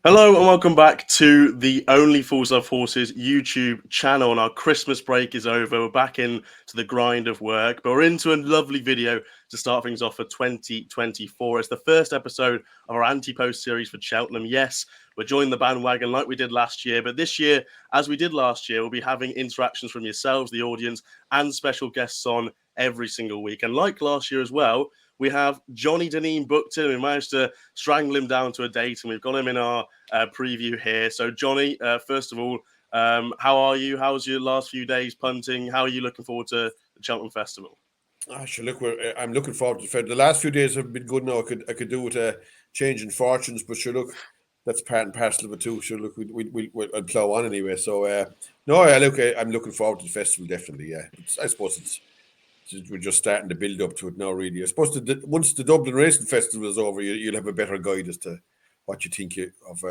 Hello and welcome back to the Only Fools Love Horses YouTube channel. And our Christmas break is over. We're back into the grind of work, but we're into a lovely video to start things off for 2024. It's the first episode of our Ante-post series for Cheltenham. Yes, we're joining the bandwagon like we did last year, but this year, as we did last year, we'll be having interactions from yourselves, the audience, and special guests on every single week. And like last year as well, we have Johnny Dineen booked in. We managed to strangle him down to a date, and we've got him in our preview here. So, Johnny, first of all, how are you? How's your last few days punting? How are you looking forward to the Cheltenham Festival? Look, I'm looking forward to the last few days have been good now. I could do with a change in fortunes, but sure, look, that's part and parcel of it too. Sure, look, we'll plow on anyway. So, I'm looking forward to the festival definitely. Yeah, I suppose we're just starting to build up to it now. Really, I suppose once the Dublin Racing Festival is over, you'll have a better guide as to what you think of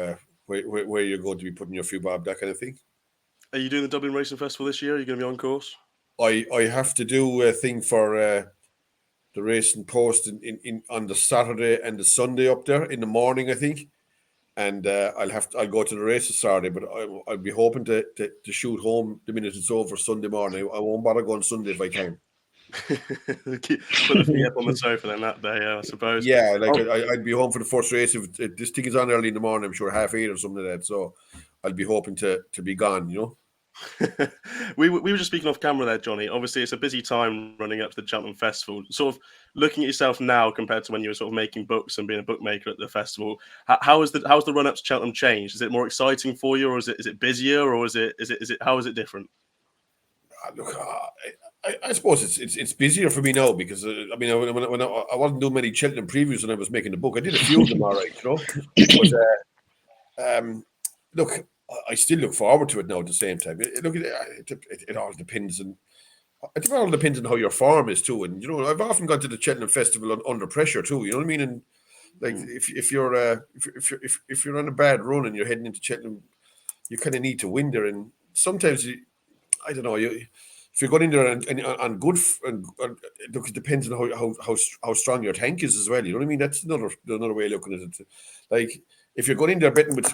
where you're going to be putting your few bob, that kind of thing. Are you doing the Dublin Racing Festival this year? Are you going to be on course? I have to do a thing for the Racing Post in on the Saturday and the Sunday up there in the morning, I think. And I'll go to the races Saturday, but I'll be hoping to shoot home the minute it's over Sunday morning. I won't bother going Sunday if I can. Put the feet up on the sofa then that day, I suppose. Yeah, I'd be home for the first race if this thing is on early in the morning. I'm sure 8:30 or something like that. So I'll be hoping to be gone, you know. we were just speaking off camera there, Johnny. Obviously, it's a busy time running up to the Cheltenham Festival. Sort of looking at yourself now compared to when you were sort of making books and being a bookmaker at the festival. How's the run up to Cheltenham changed? Is it more exciting for you, or is it busier, or is it how is it different? Look, I suppose it's busier for me now because when I wasn't doing many Cheltenham previews when I was making the book, I did a few of them all right, you know. But look, I still look forward to it now at the same time. It all depends on. I think it all depends on how your form is too, and you know I've often gone to the Cheltenham Festival under pressure too. You know what I mean? And like if you're on a bad run and you're heading into Cheltenham, you kind of need to win there. And sometimes I don't know if you're going in there and on good and look, it depends on how strong your tank is as well. You know what I mean? That's another way of looking at it. Like if you're going in there betting with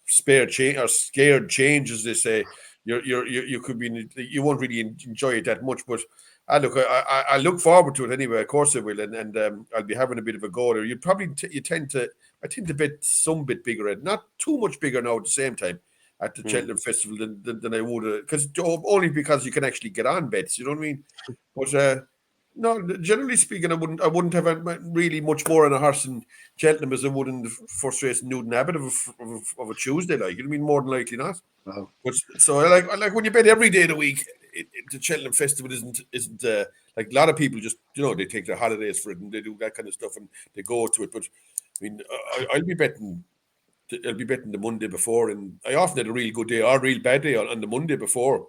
spare change or scared change, as they say, you could be you won't really enjoy it that much. But I look forward to it anyway. Of course I will, and I'll be having a bit of a go there. I tend to bet some bit bigger, and not too much bigger now at the same time at the Cheltenham Festival than I would, because only because you can actually get on bets. You know what I mean? But no, generally speaking, I wouldn't have really much more on a horse in Cheltenham as I would in the first race in Newton Abbott of a Tuesday. Like, you know what I mean? More than likely not. Wow. But so I like when you bet every day of the week. The Cheltenham Festival isn't like a lot of people just, you know, they take their holidays for it and they do that kind of stuff and they go to it. But I mean, I'll be betting the Monday before, and I often had a real good day or a real bad day on the Monday before.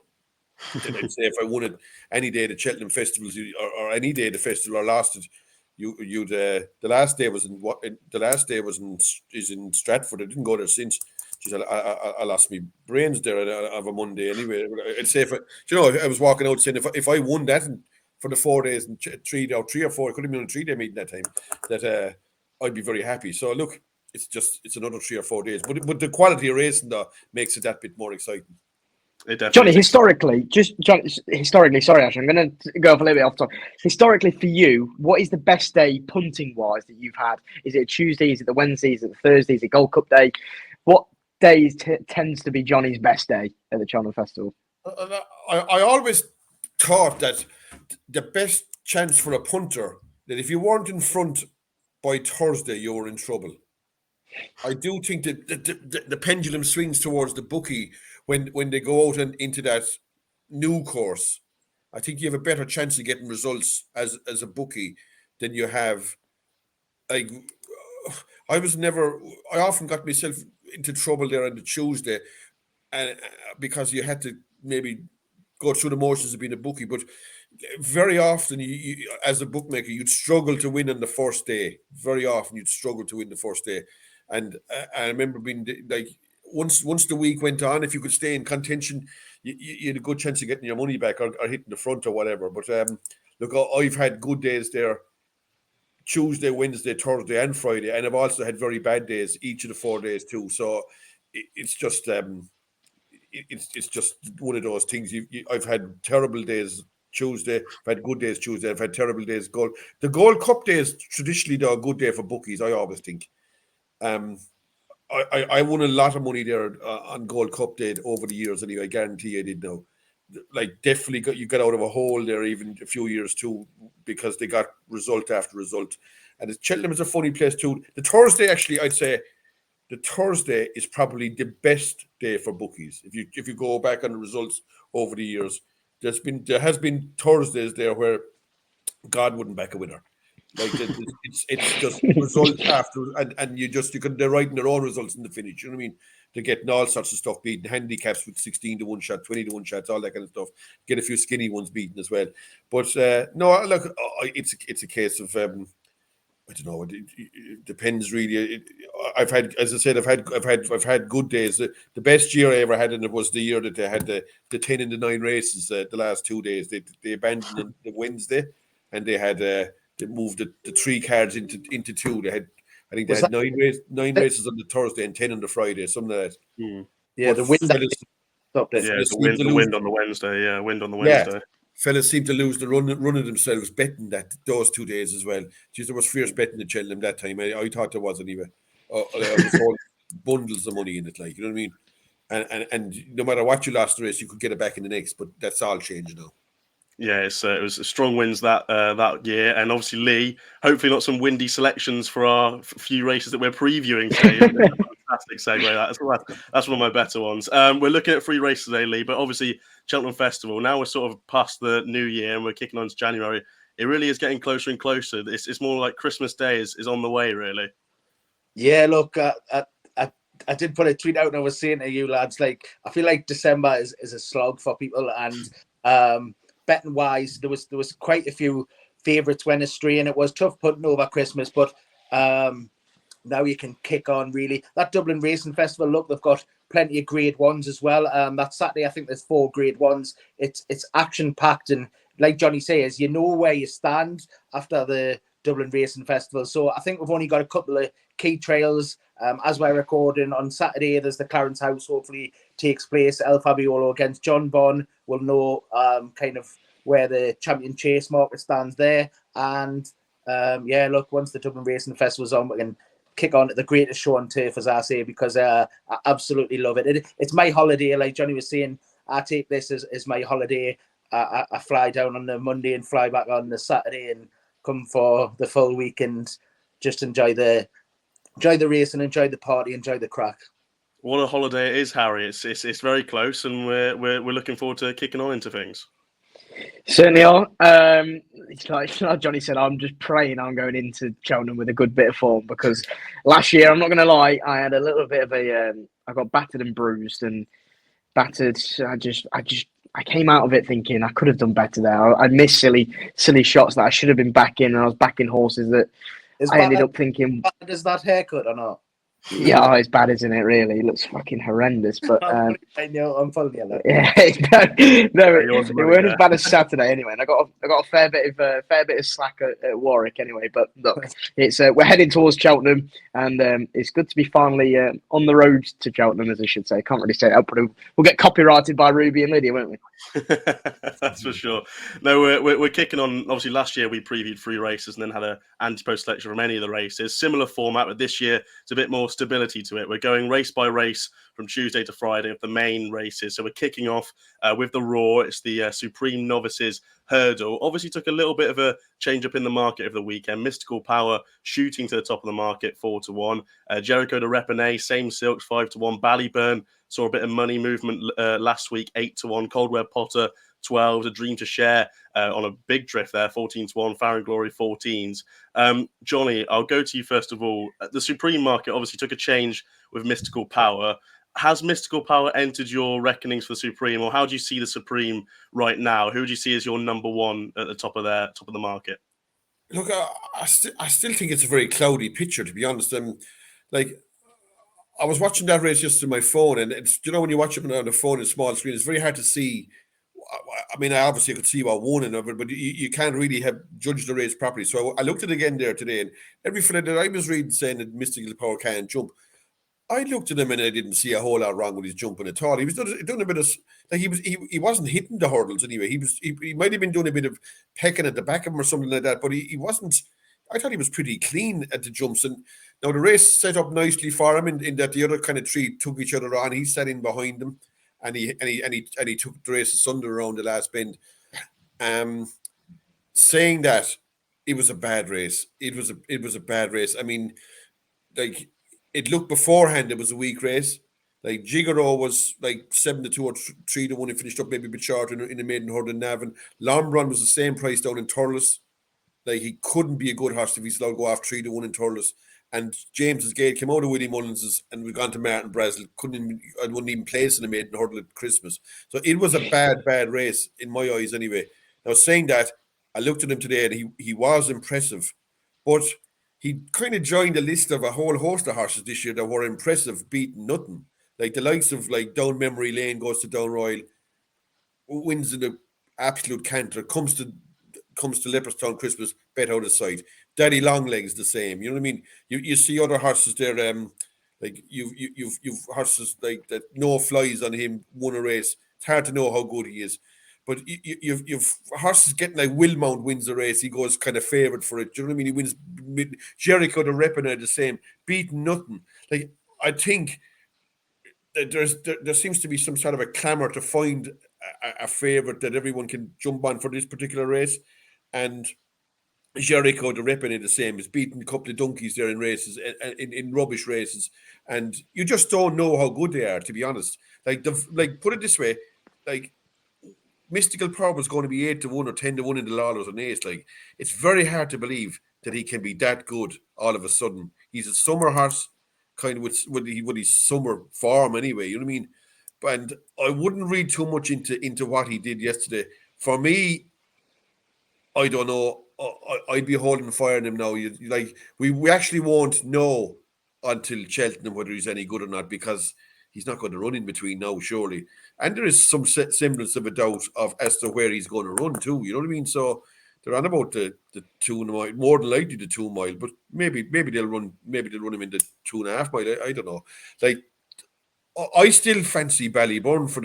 And I'd say if I won it any day the Cheltenham Festivals or any day the festival or lost it, you'd the last day was in Stratford. I didn't go there since. Jeez, I lost my brains there of a Monday anyway. I'd say I was walking out saying if I won that for the 4 days and 3 or 4, it could have been on a 3-day meeting that time, that I'd be very happy. So look, it's another 3 or 4 days, but the quality of racing though makes it that bit more exciting. Johnny, historically, sorry, Ash, I'm going to go off a little bit off top. Historically, for you, what is the best day punting-wise that you've had? Is it a Tuesday? Is it the Wednesday? Is it the Thursday? Is it Gold Cup day? What day tends to be Johnny's best day at the Cheltenham Festival? I always thought that the best chance for a punter, that if you weren't in front by Thursday, you were in trouble. I do think that the pendulum swings towards the bookie when they go out and into that new course. I think you have a better chance of getting results as a bookie than you have. I often got myself into trouble there on the Tuesday, and because you had to maybe go through the motions of being a bookie, but very often you as a bookmaker you'd struggle to win on the first day. Very often you'd struggle to win the first day, and I remember being like, once the week went on, if you could stay in contention, you had a good chance of getting your money back or hitting the front or whatever. But look, I've had good days there, Tuesday, Wednesday, Thursday, and Friday, and I've also had very bad days each of the 4 days too. So it's just it's just one of those things. I've had terrible days Tuesday, I've had good days Tuesday, I've had terrible days. The Gold Cup days traditionally they're a good day for bookies. I always think. I won a lot of money there on Gold Cup Day over the years. Anyway, I guarantee I did now. Like definitely you got out of a hole there even a few years too because they got result after result. And Cheltenham is a funny place too. The Thursday actually, I'd say the Thursday is probably the best day for bookies. If you go back on the results over the years, there has been Thursdays there where God wouldn't back a winner. Like it's just result after, and they're writing their own results in the finish. You know what I mean? They're getting all sorts of stuff beaten, handicaps with 16 to 1 shot, 20 to 1 shots, all that kind of stuff. Get a few skinny ones beaten as well. But no, look, it's a case of I don't know. It depends really. I've had, as I said, I've had good days. The best year I ever had, and it was the year that they had the 10 and the 9 races. The last 2 days, they abandoned the Wednesday, and they had. They moved the 3 cards into 2. I think they had 9 races on the Thursday and 10 on the Friday, something like that. Yeah, but the wind stopped it. Yeah, the wind on the Wednesday. Yeah, wind on the Wednesday. Fellas seem to lose the run of themselves betting those 2 days as well. Jeez, there was fierce betting at Cheltenham that time. I thought there was anyway. I was all bundles of money in it, like, you know what I mean? And no matter what you lost the race, you could get it back in the next. But that's all changed now. Yeah, it was strong wins that year, and obviously Lee. Hopefully, not some windy selections for our few races that we're previewing today. Fantastic segue. That's one of my better ones. We're looking at 3 races today, Lee, but obviously Cheltenham Festival. Now we're sort of past the new year and we're kicking on to January. It really is getting closer and closer. It's more like Christmas Day is on the way, really. Yeah, look, I did put a tweet out and I was saying to you lads, like, I feel like December is a slog for people, and betting wise, there was quite a few favourites went astray, and it was tough putting over Christmas, but now you can kick on really. That Dublin Racing Festival, look, they've got plenty of grade ones as well. That Saturday, I think there's 4 grade ones. It's action packed, and like Johnny says, you know where you stand after the Dublin Racing Festival. So I think we've only got a couple of key trails. As we're recording on Saturday, there's the Clarence House, hopefully takes place. El Fabiolo against John Bon. We'll know kind of where the Champion Chase market stands there. And yeah, look, once the Dublin Racing Festival's on, we can kick on to the greatest show on turf, as I say, because I absolutely love it. It's my holiday, like Johnny was saying. I take this as my holiday. I fly down on the Monday and fly back on the Saturday and come for the full week and just enjoy the race and enjoy the party, enjoy the crack. What a holiday it is, Harry! It's very close, and we're looking forward to kicking on into things. Certainly are. It's like Johnny said, I'm just praying I'm going into Cheltenham with a good bit of form, because last year, I'm not going to lie, I had a little bit of I got battered and bruised and battered. I came out of it thinking I could have done better there. I missed silly shots that I should have been backing, and I was backing horses that I ended up thinking. Is that haircut or not? Yeah, it's bad, isn't it? Really, it looks fucking horrendous. But I know, I'm following you. Yeah, no, it weren't as bad as Saturday anyway. And I got a fair bit of slack at Warwick anyway. But look, it's we're heading towards Cheltenham, and it's good to be finally on the road to Cheltenham, as I should say. Can't really say it out, but we'll get copyrighted by Ruby and Lydia, won't we? That's for sure. No, we're kicking on. Obviously, last year we previewed 3 races and then had an Ante-post selection from any of the races. Similar format, but this year it's a bit more stability to it. We're going race by race from Tuesday to Friday of the main races. So we're kicking off with the Raw. It's the Supreme Novices Hurdle. Obviously took a little bit of a change up in the market over the weekend. Mystical Power shooting to the top of the market 4-1. Jericho de Repenay, Same Silks 5-1. Ballyburn saw a bit of money movement last week 8-1. Coldwell Potter 12, A Dream to Share on a big drift there, 14-1, Farron Glory 14s. Johnny, I'll go to you first of all. The Supreme market obviously took a change with Mystical Power. Has Mystical Power entered your reckonings for the Supreme, or how do you see the Supreme right now? Who do you see as your number one at the top of the market? Look, I still think it's a very cloudy picture, to be honest. Like, I was watching that race just on my phone, and it's, you know, when you watch it on the phone in small screen, it's very hard to see. I mean, I obviously could see what won and over, but you can't really have judged the race properly. So I looked at it again there today, and every fella that I was reading saying that Mystical Power can't jump, I looked at him and I didn't see a whole lot wrong with his jumping at all. He was doing a bit of, like, he wasn't hitting the hurdles anyway. He might have been doing a bit of pecking at the back of him or something like that, but he wasn't. I thought he was pretty clean at the jumps. And now the race set up nicely for him in that the other kind of three took each other on. He sat in behind them, and he took the race asunder around the last bend. Saying that, it was a bad race. It was a bad race. I mean, like, it looked beforehand it was a weak race. Like, Gigaro was like 7-2 or 3-1. He finished up maybe a bit short in the maiden hurdle in Navan. Lombron was the same price down in Thurles. Like, he couldn't be a good horse if he's allowed to go off 3-1 in Thurles. And James's Gate came out of Willie Mullins's, and we've gone to Martin Brazel. Wouldn't even place in the maiden hurdle at Christmas. So it was a bad race in my eyes anyway. Now, saying that, I looked at him today and he was impressive, but he kind of joined a list of a whole host of horses this year that were impressive, beating nothing. Like the likes of, like, Down Memory Lane goes to Down Royal, wins in the absolute canter, comes to Leopardstown Christmas, bet out of sight. Daddy Longlegs the same. You know what I mean? You see other horses there, like you've horses like that, no flies on him, won a race. It's hard to know how good he is. But you've horses getting like Wilmount wins the race. He goes kind of favourite for it. Do you know what I mean? He wins. Jericho the Repina the same, beating nothing. Like, I think that there seems to be some sort of a clamour to find a favourite that everyone can jump on for this particular race, and Jericho the Repina the same, is beating a couple of donkeys there in races, in rubbish races, and you just don't know how good they are, to be honest. Like, put it this way, like, Mystical Power was going to be 8-1 or 10-1 in the Lawlers and Ace. Like, it's very hard to believe that he can be that good all of a sudden. He's a summer horse, kind of with his summer form anyway. You know what I mean? And I wouldn't read too much into what he did yesterday. For me, I don't know. I'd be holding fire on him now. We actually won't know until Cheltenham whether he's any good or not, because he's not going to run in between now, surely. And there is some semblance of a doubt as to where he's going to run too. You know what I mean? So they're on about the 2 mile, more than likely the 2 mile, but maybe they'll run him in the 2.5 mile. I don't know. Like, I still fancy Ballyburn for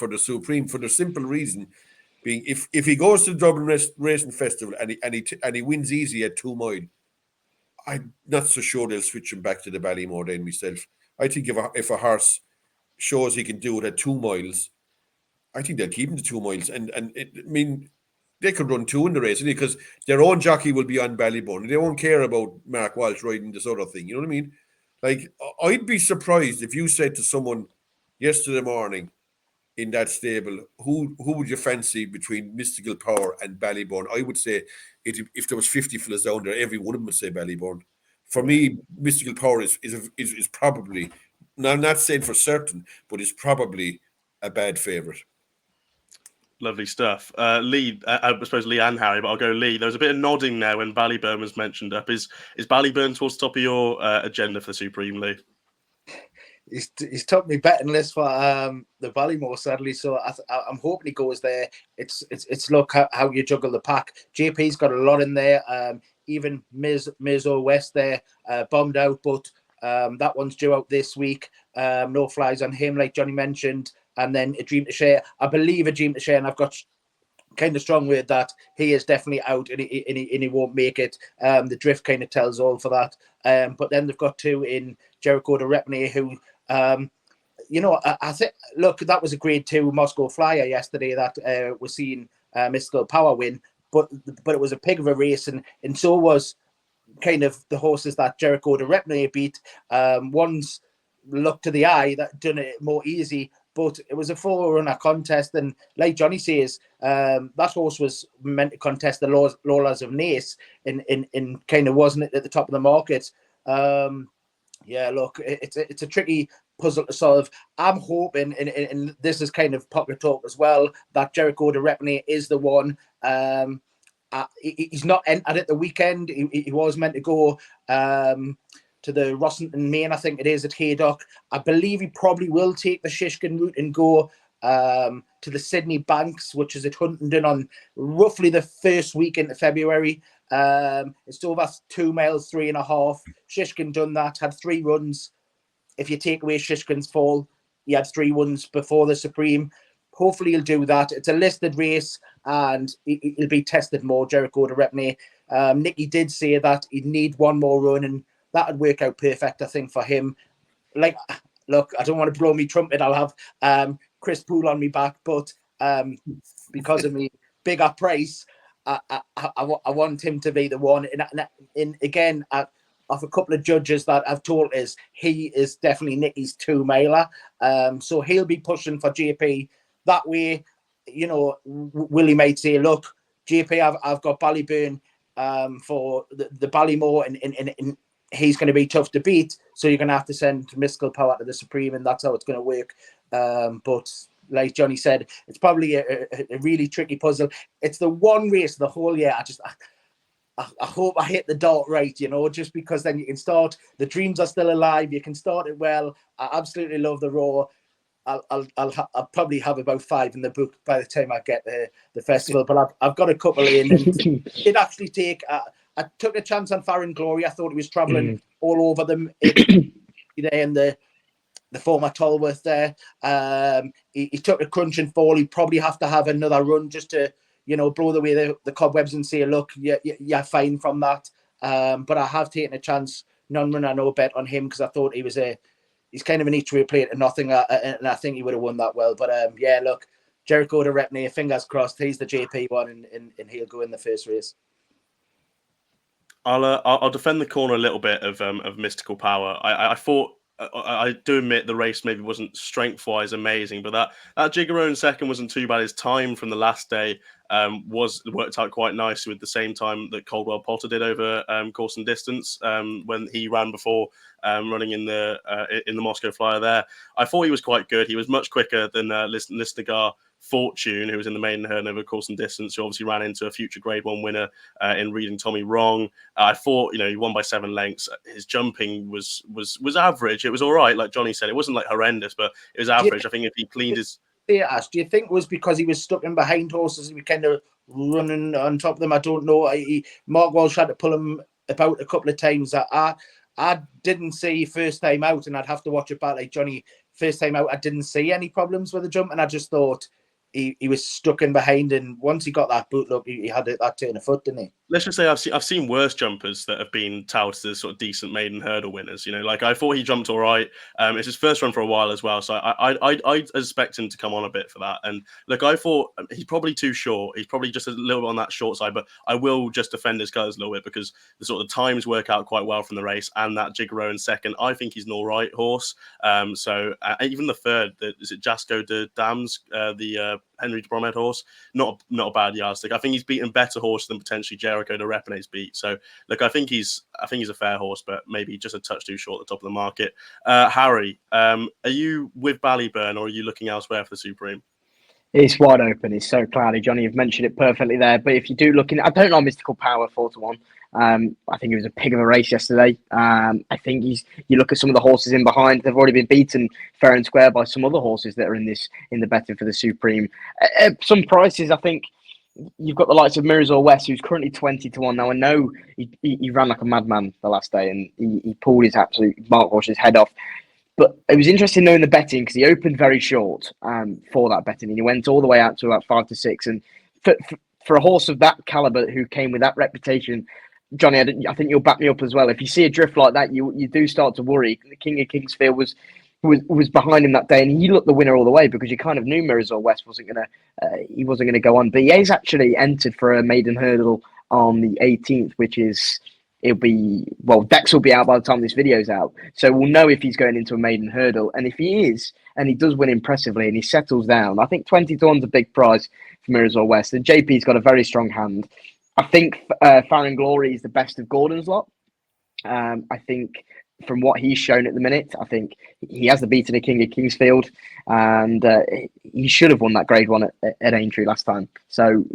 the Supreme, for the simple reason being, if he goes to the Dublin Racing Festival and he wins easy at 2 mile, I'm not so sure they'll switch him back to the Ballymore then myself. I think if a horse shows he can do it at 2 miles, I think they'll keep him to 2 miles. And I mean, they could run 2 in the race, because their own jockey will be on Ballyburn. They won't care about Mark Walsh riding this other thing. You know what I mean? Like, I'd be surprised if you said to someone yesterday morning in that stable, who would you fancy between Mystical Power and Ballyburn? I would say, if there was 50 fellas down there, every one of them would say Ballyburn. For me, Mystical Power is probably, now I'm not saying for certain, but it's probably a bad favourite. Lovely stuff. Lee, I suppose Lee and Harry, but I'll go Lee. There was a bit of nodding there when Ballyburn was mentioned up. Is Ballyburn towards the top of your agenda for the Supreme, Lee? He's topped me betting list for the Ballymore, sadly. So I'm hoping he goes there. It's look how you juggle the pack. JP's got a lot in there. Even Mizo West there, bombed out, but that one's due out this week. No flies on him, like Johnny mentioned. And then A Dream to Share. I believe A Dream to Share, and I've got kind of strong with that. He is definitely out, and he won't make it. The drift kind of tells all for that. But then they've got 2 in Jericho de Repney, who, I think, look, that was a grade 2 Moscow Flyer yesterday that was seeing Mystical Power win. But it was a pig of a race, and so was kind of the horses that Jericho de Repney beat. One's look to the eye that done it more easy, but it was a 4-runner contest, and like Johnny says, that horse was meant to contest the Lawlers of Naas, in kind of wasn't it at the top of the market. Yeah, look, it's a tricky puzzle to solve. I'm hoping, and this is kind of pocket talk as well, that Jericho de Repney is the one. He's not entered at the weekend. He was meant to go. to the Rossington Main, I think it is, at Haydock. I believe he probably will take the Shishkin route and go to the Sydney Banks, which is at Huntingdon on roughly the first week into February. It's over 2 miles, 3.5. Shishkin done that, had 3 runs. If you take away Shishkin's fall, he had 3 runs before the Supreme. Hopefully he'll do that. It's a listed race and he'll be tested more, Jericho de Repney. Nicky did say that he'd need 1 more run, and that would work out perfect, I think, for him. Like, look, I don't want to blow me trumpet. I'll have Chris Poole on me back, but because of me bigger price, I want him to be the one. And again, of a couple of judges that I've told us, he is definitely Nicky's 2-miler. So he'll be pushing for JP. That way, you know, Willie might say, look, JP, I've got Ballyburn for the Ballymore, and he's going to be tough to beat. So you're going to have to send Mystical Power to the Supreme, and that's how it's going to work. But like Johnny said, it's probably a really tricky puzzle. It's the one race of the whole year. I hope I hit the dot right, you know, just because then you can start. The dreams are still alive. You can start it well. I absolutely love the Raw. I'll probably have about 5 in the book by the time I get the festival, but I've got a couple in. And it actually take. I took a chance on Farron Glory. I thought he was travelling all over them in the former Tolworth there. He took a crunch and fall. He'd probably have to have another run just to, you know, blow away the cobwebs and say, look, you're fine from that. But I have taken a chance, non-run, no bet on him, because I thought he's kind of an each way player to nothing, and I think he would have won that well. But yeah, look, Jericho de Repney, fingers crossed, he's the JP one, and he'll go in the first race. I'll defend the corner a little bit of Mystical Power. I thought, I do admit the race maybe wasn't strength-wise amazing, but that Gigerone second wasn't too bad. His time from the last day worked out quite nicely with the same time that Caldwell Potter did over course and distance when he ran before running in the Moscow Flyer there. I thought he was quite good. He was much quicker than Lisnagar Fortune, who was in the maiden hurdle over course and distance, who obviously ran into a future Grade 1 winner in reading Tommy Wrong. I thought, you know, he won by 7 lengths. His jumping was average. It was all right, like Johnny said. It wasn't like horrendous, but it was average. I think if he cleaned his... Ash, do you think it was because he was stuck in behind horses and we kind of running on top of them? I don't know. Mark Walsh had to pull him about a couple of times. I didn't see first time out, and I'd have to watch it back like Johnny. First time out, I didn't see any problems with the jump, and I just thought he was stuck in behind, and once he got that boot, look, he had that turn of foot, didn't he? Let's just say I've seen worse jumpers that have been touted as sort of decent maiden hurdle winners. You know, like I thought he jumped all right. It's his first run for a while as well, so I expect him to come on a bit for that. And look, I thought he's probably too short. He's probably just a little bit on that short side, but I will just defend his colours a little bit because the sort of times work out quite well from the race, and that Gigerone second, I think he's an all right horse. So even the third, is it Jasco de Dams, the Henry de Bromhead horse, not a bad yardstick. I think he's beaten better horse than potentially Jericho de Repney's beat. So look, I think he's a fair horse, but maybe just a touch too short at the top of the market. Harry, are you with Ballyburn or are you looking elsewhere for the Supreme? It's wide open. It's so cloudy. Johnny, you've mentioned it perfectly there. But if you do look in, I don't know Mystical Power 4-1. I think it was a pig of a race yesterday. I think you look at some of the horses in behind, they've already been beaten fair and square by some other horses that are in the betting for the Supreme. Some prices, I think you've got the likes of Mirazor West, who's currently 20-1. Now I know he ran like a madman the last day and he pulled his absolute Mark Walsh's head off. But it was interesting knowing the betting because he opened very short for that betting and he went all the way out to about 5-6. And for a horse of that caliber who came with that reputation, Johnny, I think you'll back me up as well. If you see a drift like that, you do start to worry. The King of Kingsfield was behind him that day, and he looked the winner all the way because you kind of knew Mirazor West wasn't gonna go on. But he is actually entered for a maiden hurdle on the 18th, which is Dex will be out by the time this video's out, so we'll know if he's going into a maiden hurdle. And if he is, and he does win impressively, and he settles down, I think 20-1's a big prize for Mirazor West. And JP's got a very strong hand. I think Farron Glory is the best of Gordon's lot. I think from what he's shown at the minute, I think he has the beat of the King of Kingsfield, and he should have won that Grade 1 at Aintree last time. So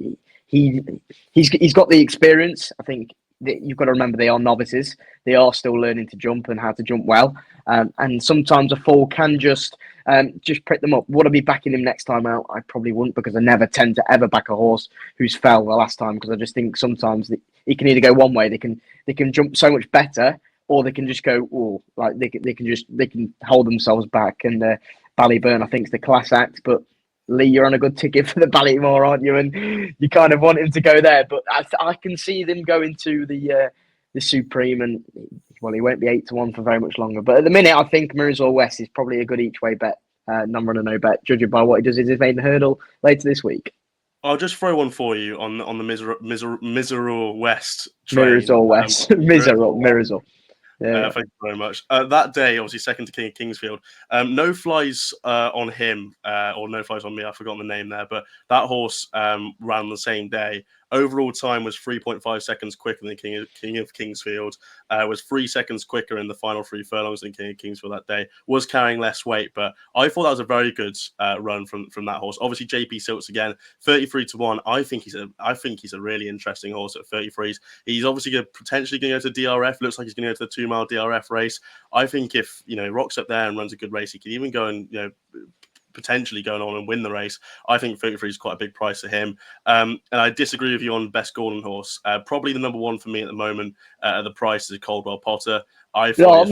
he's got the experience. I think you've got to remember they are novices. They are still learning to jump and how to jump well. And sometimes a fall can just prick them up. Would I be backing him next time out? I probably wouldn't, because I never tend to ever back a horse who's fell the last time, because I just think sometimes he can either go one way, they can jump so much better, or they can just go, oh, like they can hold themselves back. And Ballyburn, I think, is the class act, but Lee, you're on a good ticket for the Ballymore, aren't you? And you kind of want him to go there, but I can see them going to the Supreme, and well, he won't be 8-1 for very much longer. But at the minute, I think Mirror's West is probably a good each way bet, non-runner no bet, judging by what he does in his maiden hurdle later this week. I'll just throw one for you on the Miserable West train. Miserable West, Miserable. Yeah. Thank you very much. That day, obviously, second to King of Kingsfield. No flies on him, or no flies on me. I've forgotten the name there, but that horse ran the same day. Overall time was 3.5 seconds quicker than King of Kingsfield. Was 3 seconds quicker in the final 3 furlongs than King of Kingsfield that day. Was carrying less weight, but I thought that was a very good run from that horse. Obviously, JP Silks again, 33-1. I think he's a really interesting horse at 33s. He's obviously potentially going to go to DRF. Looks like he's going to go to the 2 mile DRF race. I think if rocks up there and runs a good race, he could even go and potentially going on and win the race. I think 33 is quite a big price for him. And I disagree with you on best Gordon horse. Probably the number one for me at the moment at the price is Caldwell Potter. I'll die on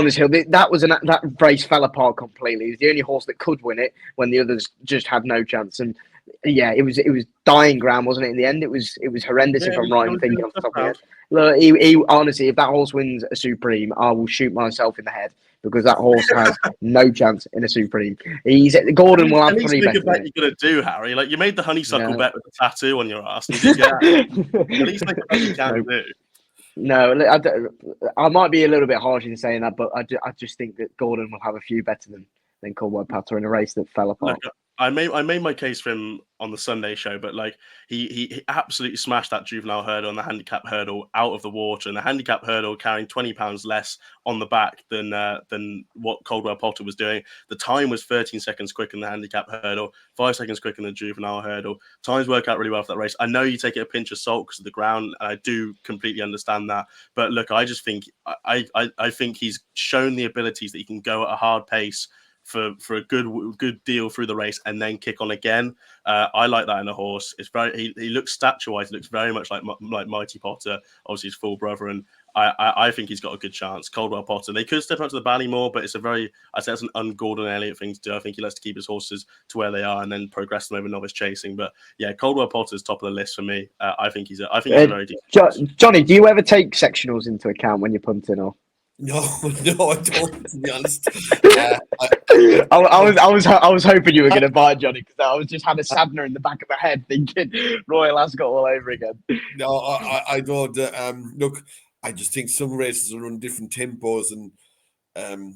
this hill. That race fell apart completely. It was the only horse that could win it when the others just had no chance. And yeah, it was dying ground, wasn't it? In the end, it was horrendous. If I'm right in thinking off the top of my head. Look, he honestly, if that horse wins a Supreme, I will shoot myself in the head, because that horse has no chance in a Supreme. Gordon will have 3 bets. Bet you're gonna do, Harry. Like, you made the honeysuckle bet with the tattoo on your ass. At least make a bet you can do. No, I might be a little bit harsh in saying that, but I just think that Gordon will have a few better than Caldwell Potter in a race that fell apart. Look, I made my case for him on the Sunday show, but like he absolutely smashed that juvenile hurdle and the handicap hurdle out of the water, and the handicap hurdle carrying 20 pounds less on the back than what Caldwell Potter was doing. The time was 13 seconds quicker than the handicap hurdle, 5 seconds quicker than the juvenile hurdle. Times work out really well for that race. I know you take it a pinch of salt because of the ground, and I do completely understand that. But look, I just think I think he's shown the abilities that he can go at a hard pace for a good deal through the race and then kick on again. I like that in a horse. It's very he looks stature-wise, he looks very much like Mighty Potter, obviously his full brother, and I think he's got a good chance. Caldwell Potter. They could step up to the Ballymore, but it's that's an un-Gordon Elliott thing to do. I think he likes to keep his horses to where they are and then progress them over novice chasing. But yeah, Caldwell Potter's top of the list for me. I think he's a very decent. Johnny, do you ever take sectionals into account when you're punting, or? No, I don't. To be honest, I was hoping you were going to buy Johnny, because I was just had a Sadner in the back of my head thinking Royal Ascot all over again. No, I don't. Look, I just think some races are on different tempos, and that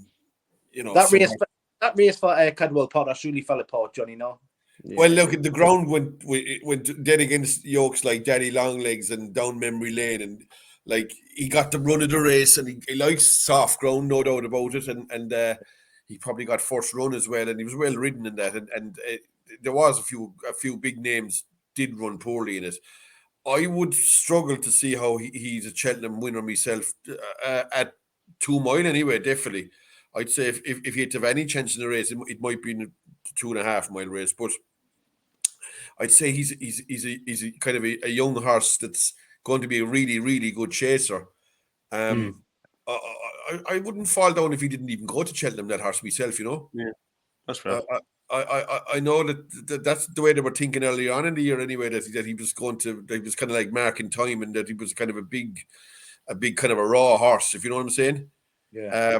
race for Caldwell Potter surely fell apart, Johnny. No. Yeah. Well, look, at the ground went dead against yokes like Daddy Longlegs and down memory lane, and like he got the run of the race, and he likes soft ground, no doubt about it, and he probably got first run as well, and he was well ridden in that, and there was a few big names did run poorly in it. I would struggle to see how he's a Cheltenham winner myself at 2 mile anyway. Definitely, I'd say if he had to have any chance in the race, it might be in a 2.5 mile race, but I'd say he's a kind of a young horse that's going to be a really, really good chaser. I wouldn't fall down if he didn't even go to Cheltenham, that horse myself, Yeah, that's fair. I know that's the way they were thinking early on in the year anyway, that he was he was kind of like marking time, and that he was kind of a big kind of a raw horse, if you know what I'm saying. Yeah.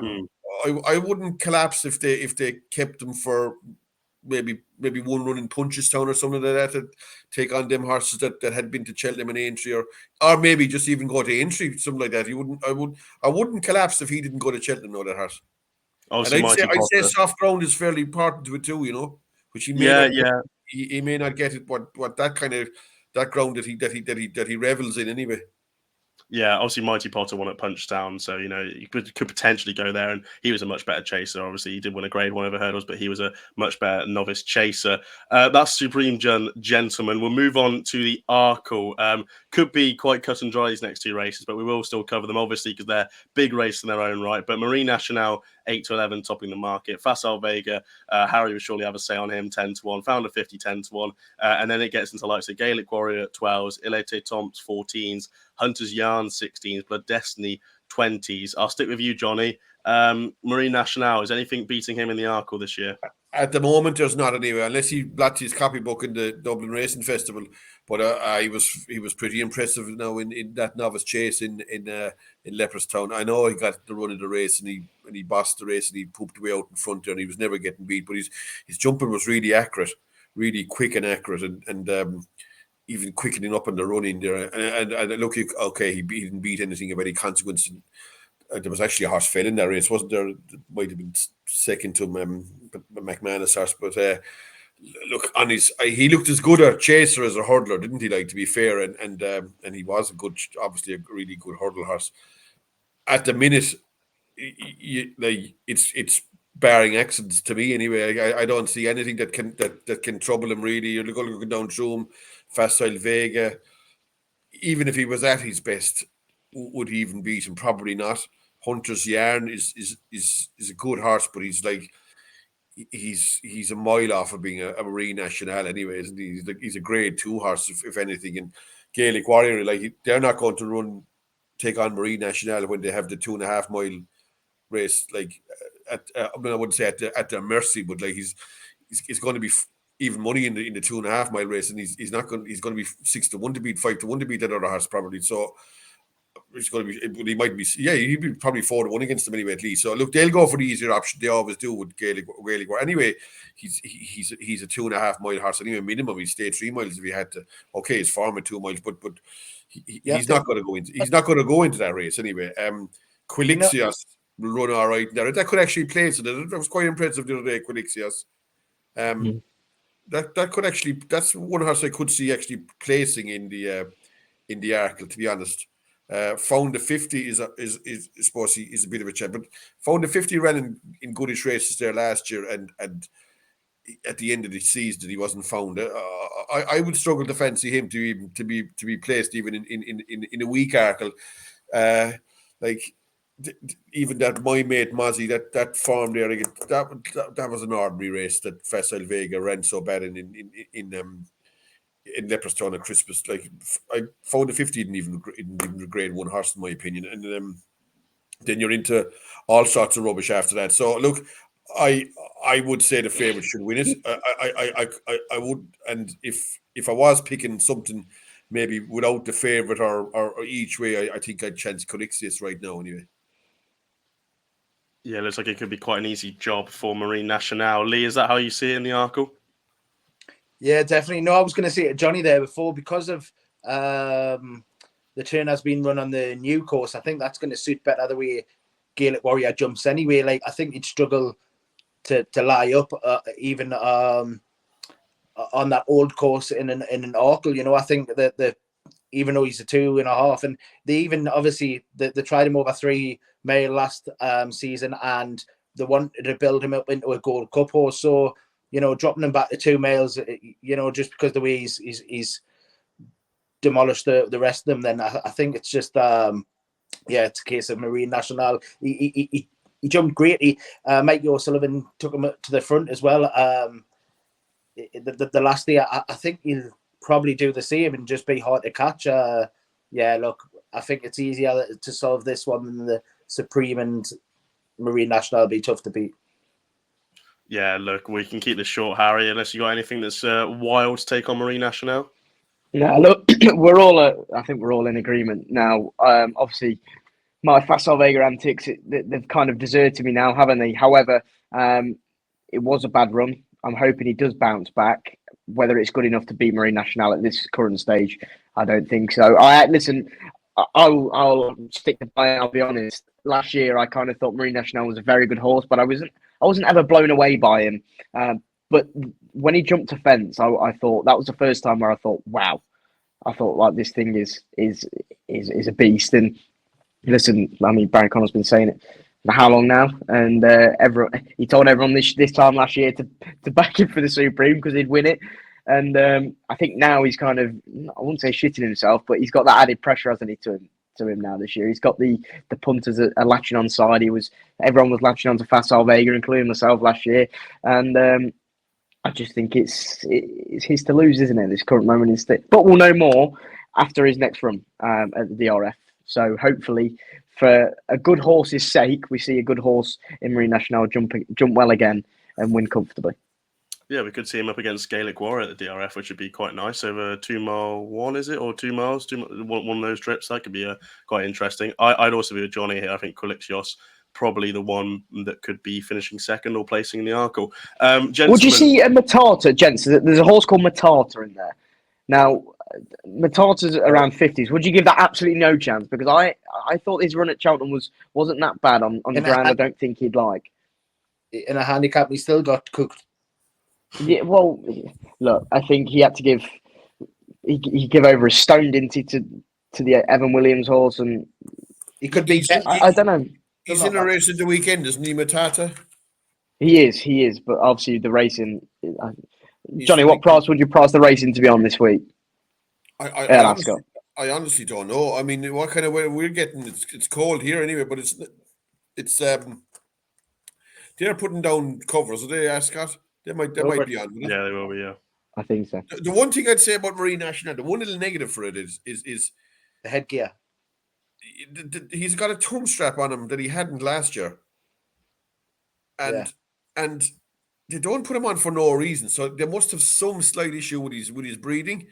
I wouldn't collapse if they kept him for maybe one run in Punchestown or something like that, to take on them horses that had been to Cheltenham and Aintree, or maybe just even go to Aintree, something like that. I wouldn't collapse if he didn't go to Cheltenham, no, that horse. And I'd say soft ground is fairly important to it too, which he may he may not get it what that ground that he revels in anyway. Yeah, obviously Mighty Potter won at Punchdown, so you could potentially go there, and he was a much better chaser. Obviously, he did win a Grade 1 over hurdles, but he was a much better novice chaser. That's Supreme Gentleman. We'll move on to the Arkle. Could be quite cut and dry these next two races, but we will still cover them, obviously, because they're big races in their own right. But Marine Nationale, 8-11, topping the market. Facile Vega, Harry will surely have a say on him, 10-1. Founder 50, 10-1. And then it gets into likes of Gaelic Warrior at 12s, Ilete Tomps 14s, Hunter's Yarn 16s, Blood Destiny 20s. I'll stick with you, Johnny. Marine Nationale, is anything beating him in the Arkle this year? At the moment, there's not anyway, unless he blocked his copybook in the Dublin Racing Festival. But he was pretty impressive now in that novice chase in Leopardstown. I know he got the run of the race and he bossed the race and he pooped away out in front there and he was never getting beat. But his jumping was really accurate, really quick and accurate, and even quickening up on the running there. And look, okay, he didn't beat anything of any consequence. There was actually a horse fell in that race, wasn't there? It might have been second to McManus horse, but look, he looked as good a chaser as a hurdler, didn't he? Like, to be fair, and he was obviously a really good hurdle horse. At the minute, it's barring accidents to me anyway. I don't see anything that can trouble him really. You're looking down through him. Facile Vega, even if he was at his best, would he even beat him? Probably not. Hunter's Yarn is a good horse, but he's a mile off of being a Marine Nationale anyway, isn't he? He's a Grade 2 horse, if anything. And Gaelic Warrior, they're not going to take on Marine Nationale when they have the 2.5 mile race. I wouldn't say at their mercy, but he's going to be even money in the 2.5 mile race, and he's going to be 6-1 to beat, 5-1 to beat that other horse probably. So it's going to be, he might be, he'd be probably 4-1 against them anyway at least. So look, they'll go for the easier option. They always do with Gaelic. Anyway, he's a 2.5 mile horse anyway. Minimum, he'd stay 3 miles if he had to. Okay, his form at 2 miles, but he's not going to go into. He's not going to go into that race anyway. Quilixios will run all right there. That could actually place it. That was quite impressive the other day, Quilixios. That could actually, that's one horse I could see actually placing in the Arkle, to be honest. Found the 50 is suppose he is a bit of a champ, but Found the 50 ran in goodish races there last year, and at the end of the season he wasn't found. I would struggle to fancy him to be placed even in a weak Arkle. Even that my mate Mozzie, that form there, that was an ordinary race that Facile Vega ran so bad in Leopardstown at Christmas. I Found the 50 didn't even Grade 1 horse in my opinion, and then you're into all sorts of rubbish after that. So look, I would say the favourite should win it. I would, and if I was picking something maybe without the favourite or each way, I think I'd chance Quilixios right now anyway. Yeah, looks like it could be quite an easy job for Marine Nationale. Lee, is that how you see it in the Arkle? Yeah, definitely. No, I was going to say to Johnny there before, because of the turn has been run on the new course, I think that's going to suit better the way Gaelic Warrior jumps anyway. I think he'd struggle to lie up even on that old course in an Arkle. I think that even though he's a 2.5, and they even obviously they tried him over 3 mile last season, and they wanted to build him up into a Gold Cup horse. So dropping him back to 2 miles, just because the way he's demolished the rest of them, then I think it's just it's a case of Marine Nationale. He jumped great. Mikey O'Sullivan took him to the front as well. The last day, I think he'll probably do the same and just be hard to catch. Look, I think it's easier to solve this one than the Supreme, and Marine Nationale will be tough to beat. Yeah, look, we can keep this short, Harry, unless you got anything that's wild to take on Marine Nationale. No, look, I think we're all in agreement now. Obviously, my Facile Vega antics, they've kind of deserted me now, haven't they? However, it was a bad run. I'm hoping he does bounce back. Whether it's good enough to beat Marine Nationale at this current stage, I don't think so. I'll stick by it. I'll be honest. Last year, I kind of thought Marine Nationale was a very good horse, but I wasn't ever blown away by him. But when he jumped to fence, I thought that was the first time where I thought, wow, I thought like this thing is a beast. And listen, I mean, Barry Connell's been saying it for how long now? And he told everyone this time last year to back him for the Supreme because he'd win it. And I think now he's kind of, I wouldn't say shitting himself, but he's got that added pressure, hasn't he, to him now this year. He's got the punters are latching on side. Everyone was latching on to Facile Vega, including myself last year. And I just think it's his to lose, isn't it? This current moment is but we'll know more after his next run at the DRF. So hopefully, for a good horse's sake, we see a good horse in Marine National jump well again and win comfortably. Yeah, we could see him up against Gaelic Warrior at the DRF, which would be quite nice over 2 mile one, is it, or 2 miles? One of those trips that could be quite interesting. I'd also be with Johnny here. I think Quilixios probably the one that could be finishing second or placing in the Arkle. Would you see a Matata, gents? There's a horse called Matata in there. Now, Matata's around 50s. Would you give that absolutely no chance? Because I thought his run at Cheltenham wasn't that bad on the ground. I don't think he'd like. In a handicap, he still got cooked. Yeah, well, look, I think he had to give. He gave over a stone, didn't he, to the Evan Williams horse, and he could be. I don't know. He's in a race at the weekend, isn't he, Matata? He is, but obviously the racing. Johnny, what price would you price the racing to be on this week? I honestly don't know. I mean, what kind of weather we're getting? It's cold here anyway, but it's they're putting down covers. Are they, Scott? They might be on. Yeah, they will be. Yeah, I think so. The one thing I'd say about Marine National, the one little negative for it is the headgear. He's got a thumb strap on him that he hadn't last year, and they don't put him on for no reason. So they must have some slight issue with his breathing.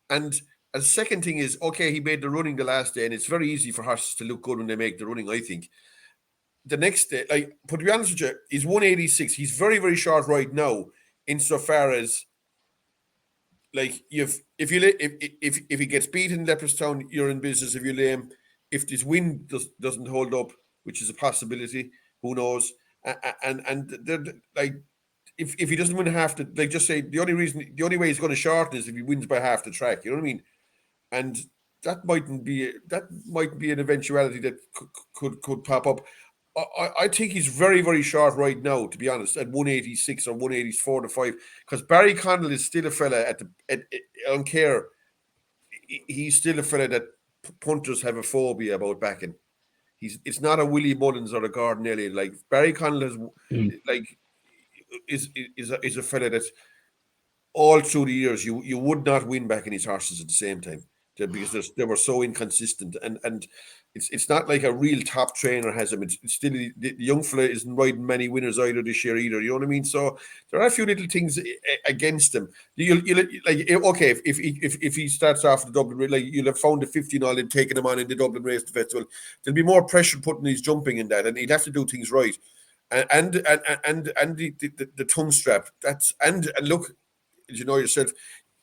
And a second thing is, okay, he made the running the last day, and it's very easy for horses to look good when they make the running, I think. The next day, but to be honest with you, he's 186. He's very, very short right now, insofar as, if he gets beat in Leopardstown, you're in business if you lay him. If this wind doesn't hold up, which is a possibility, who knows? And if he doesn't win half the, just say the only way he's going to shorten is if he wins by half the track. You know what I mean? And that mightn't be an eventuality that could pop up. I think he's very, very short right now, to be honest, at 186 or 184 to 5, because Barry Connell is still a fella I don't care. He's still a fella that punters have a phobia about backing. It's not a Willie Mullins or a Gordon Elliott. Like Barry Connell is a fella that all through the years you would not win backing his horses at the same time because they were so inconsistent and it's not like a real top trainer has him. It's still the young fella isn't riding many winners either this year either. You know what I mean? So there are a few little things against him. Okay, if he starts off the Dublin, you'll have found the 15-all and taking him on in the Dublin Race Festival. There'll be more pressure putting his jumping in that, and he'd have to do things right. And the tongue strap. And look, as you know yourself,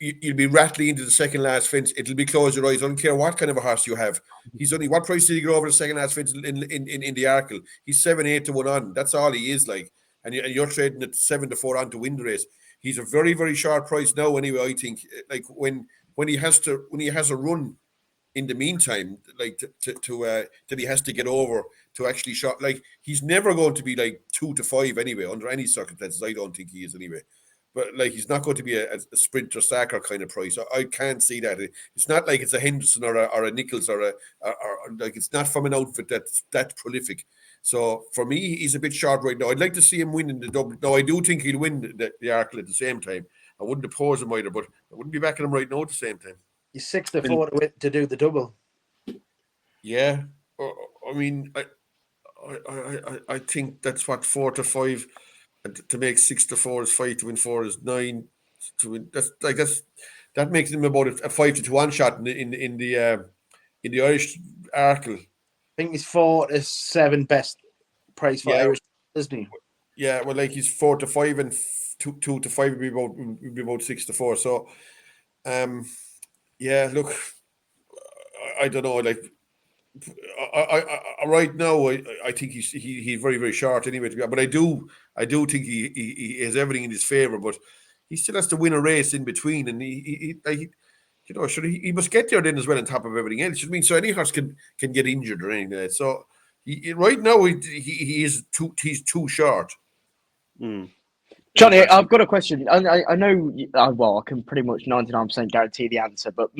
you'll be rattling into the second last fence. It'll be close your eyes. I don't care what kind of a horse you have. He's only what price did he get over the second last fence in the Arkle? He's 7-8 to 1 on. That's all he is like. And you're trading at 7 to 4 on to win the race. He's a very, very sharp price now. Anyway, I think when he has a run in the meantime, that he has to get over to actually shot. He's never going to be 2 to 5 anyway under any circumstances. I don't think he is anyway. But he's not going to be a sprinter stacker kind of price. I can't see that. It's not like it's a Henderson or a Nichols or it's not from an outfit that's that prolific. So for me, he's a bit short right now. I'd like to see him win in the double. No, I do think he'll win the Arkle at the same time. I wouldn't oppose him either, but I wouldn't be backing him right now at the same time. He's 6 to 4 to do the double. Yeah, I mean, I think that's what 4 to 5. And to make 6 to 4 is 5 to win 4 is 9 to win. That makes him about a 5 to 1 shot in the Irish Arkle. I think he's 4 to 7 best price for Irish, isn't he? Yeah, well, he's 4 to 5 and 2 to 5 would be about 6 to 4. So, look, I don't know, I right now I think he's very, very short anyway. But I do think he has everything in his favor. But he still has to win a race in between, and he you know, sure he must get there then as well on top of everything else. You know what I mean? So any horse can get injured or anything like that. So right now he's too short. Johnny, I've got a question. I know, well, I can pretty much 99% guarantee the answer, but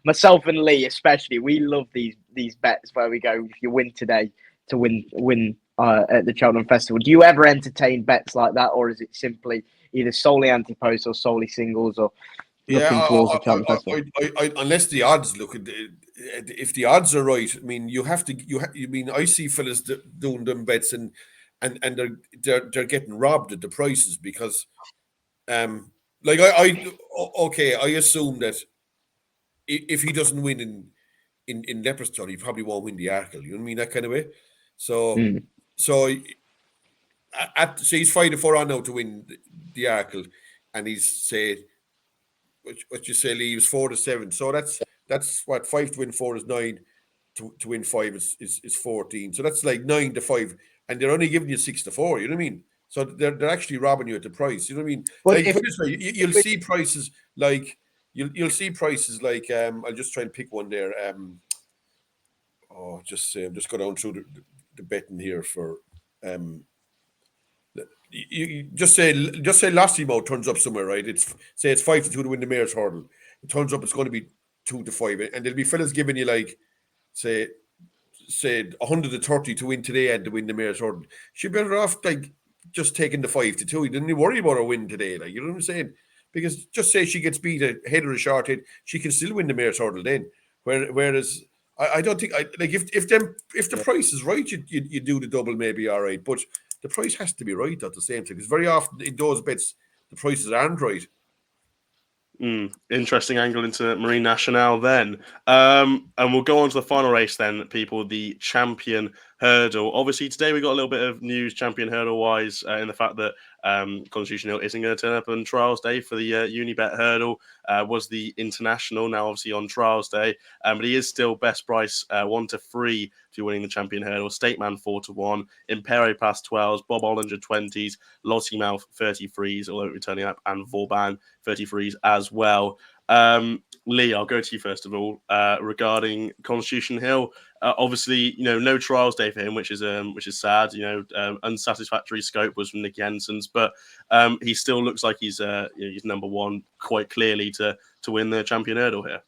myself and Lee especially, we love these bets where we go, if you win today, to win at the Cheltenham Festival. Do you ever entertain bets like that, or is it simply either solely Ante-post or solely singles, or looking towards the Cheltenham Festival? Unless the odds look, if the odds are right, I mean, you have to. I mean, I see fellas doing them bets and they're getting robbed at the prices because, like I assume that if he doesn't win in Leopardstown, he probably won't win the Arkle. You know what I mean, that kind of way. So so he's 5-4 on now to win the Arkle, and he's say what you say, Lee, he was 4-7. So that's what 5 to win 4 is 9. To win 5 is 14. So that's like 9-5. And they're only giving you 6-4, you know what I mean? So they're actually robbing you at the price, you know what I mean? Well, like you'll see prices like you'll see prices like I'll just try and pick one there. Just go down through the betting here for you just say Lossimo turns up somewhere, right? It's 5-2 to win the Mayor's Hurdle. It turns up it's going to be 2-5, and there'll be fellas giving you like say 130 to win today and to win the Mayor's Hurdle. She'd be better off like just taking the 5-2. You didn't worry about her win today, like, you know what I'm saying? Because just say she gets beat a head or a short head, she can still win the Mayor's Hurdle then. Whereas I don't think if the price is right, you do the double maybe all right, but the price has to be right at the same time. Because very often in those bets the prices aren't right. Interesting angle into Marine Nationale then. And we'll go on to the final race then, people, the Champion Hurdle. Obviously, today we got a little bit of news Champion Hurdle-wise in the fact that Constitution Hill isn't going to turn up on Trials Day for the Unibet Hurdle. Was the International, now obviously on Trials Day. But he is still best price 1-3 if you're winning the Champion Hurdle. Stateman 4-1, Impero Pass 12s, Bob Ollinger 20s, Lottie Mouth 33s, although returning up, and Vauban 33s as well. Lee, I'll go to you first of all regarding Constitution Hill. Obviously, no Trials Day for him, which is sad. Unsatisfactory scope was from Nicky Henson's, but he still looks like he's number one quite clearly to win the Champion Hurdle here.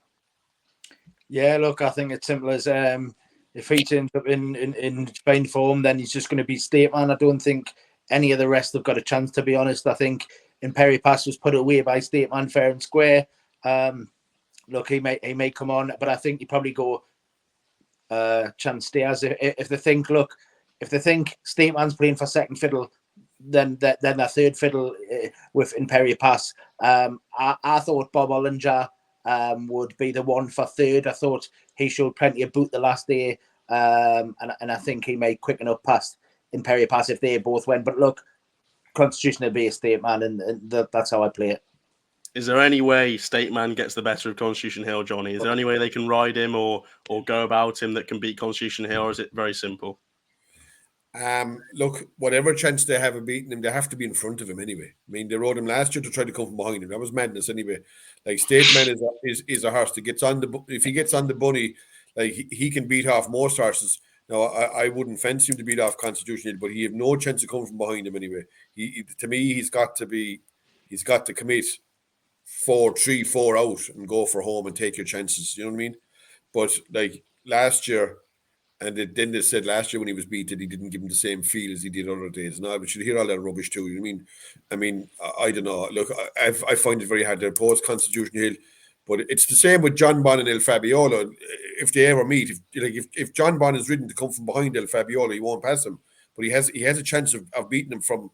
Yeah, look, I think it's simple as if he turns up in fine form, then he's just going to be Stateman. I don't think any of the rest have got a chance, to be honest. I think Imperi Pass was put away by Stateman fair and square. Look, he may come on, but I think you probably go Chance Diaz if they think Stateman's playing for second fiddle, then their third fiddle with Imperi Pass. I thought Bob Ollinger would be the one for third. I thought he showed plenty of boot the last day, and I think he may quicken up past Imperi Pass if they both win. But look, Constitution will be a Stateman, and that's how I play it. Is there any way Stateman gets the better of Constitution Hill, Johnny? Is there any way they can ride him or go about him that can beat Constitution Hill, or is it very simple? Look, whatever chance they have of beating him, they have to be in front of him anyway. I mean, they rode him last year to try to come from behind him. That was madness anyway. Like, Stateman is a horse that gets on if he gets on the bunny, like he can beat off most horses. Now, I wouldn't fancy him to beat off Constitution Hill, but he have no chance of coming from behind him anyway. To me, he's got to commit 4-3-4 out and go for home and take your chances. You know what I mean? But like last year, and then they said last year when he was beaten, he didn't give him the same feel as he did other days. Now, but you hear all that rubbish too. You know what I mean? I don't know. Look, I find it very hard to oppose Constitution Hill, but it's the same with John Bon and El Fabiola. If they ever meet, if John Bon is ridden to come from behind El Fabiola, he won't pass him. But he has a chance of beating him from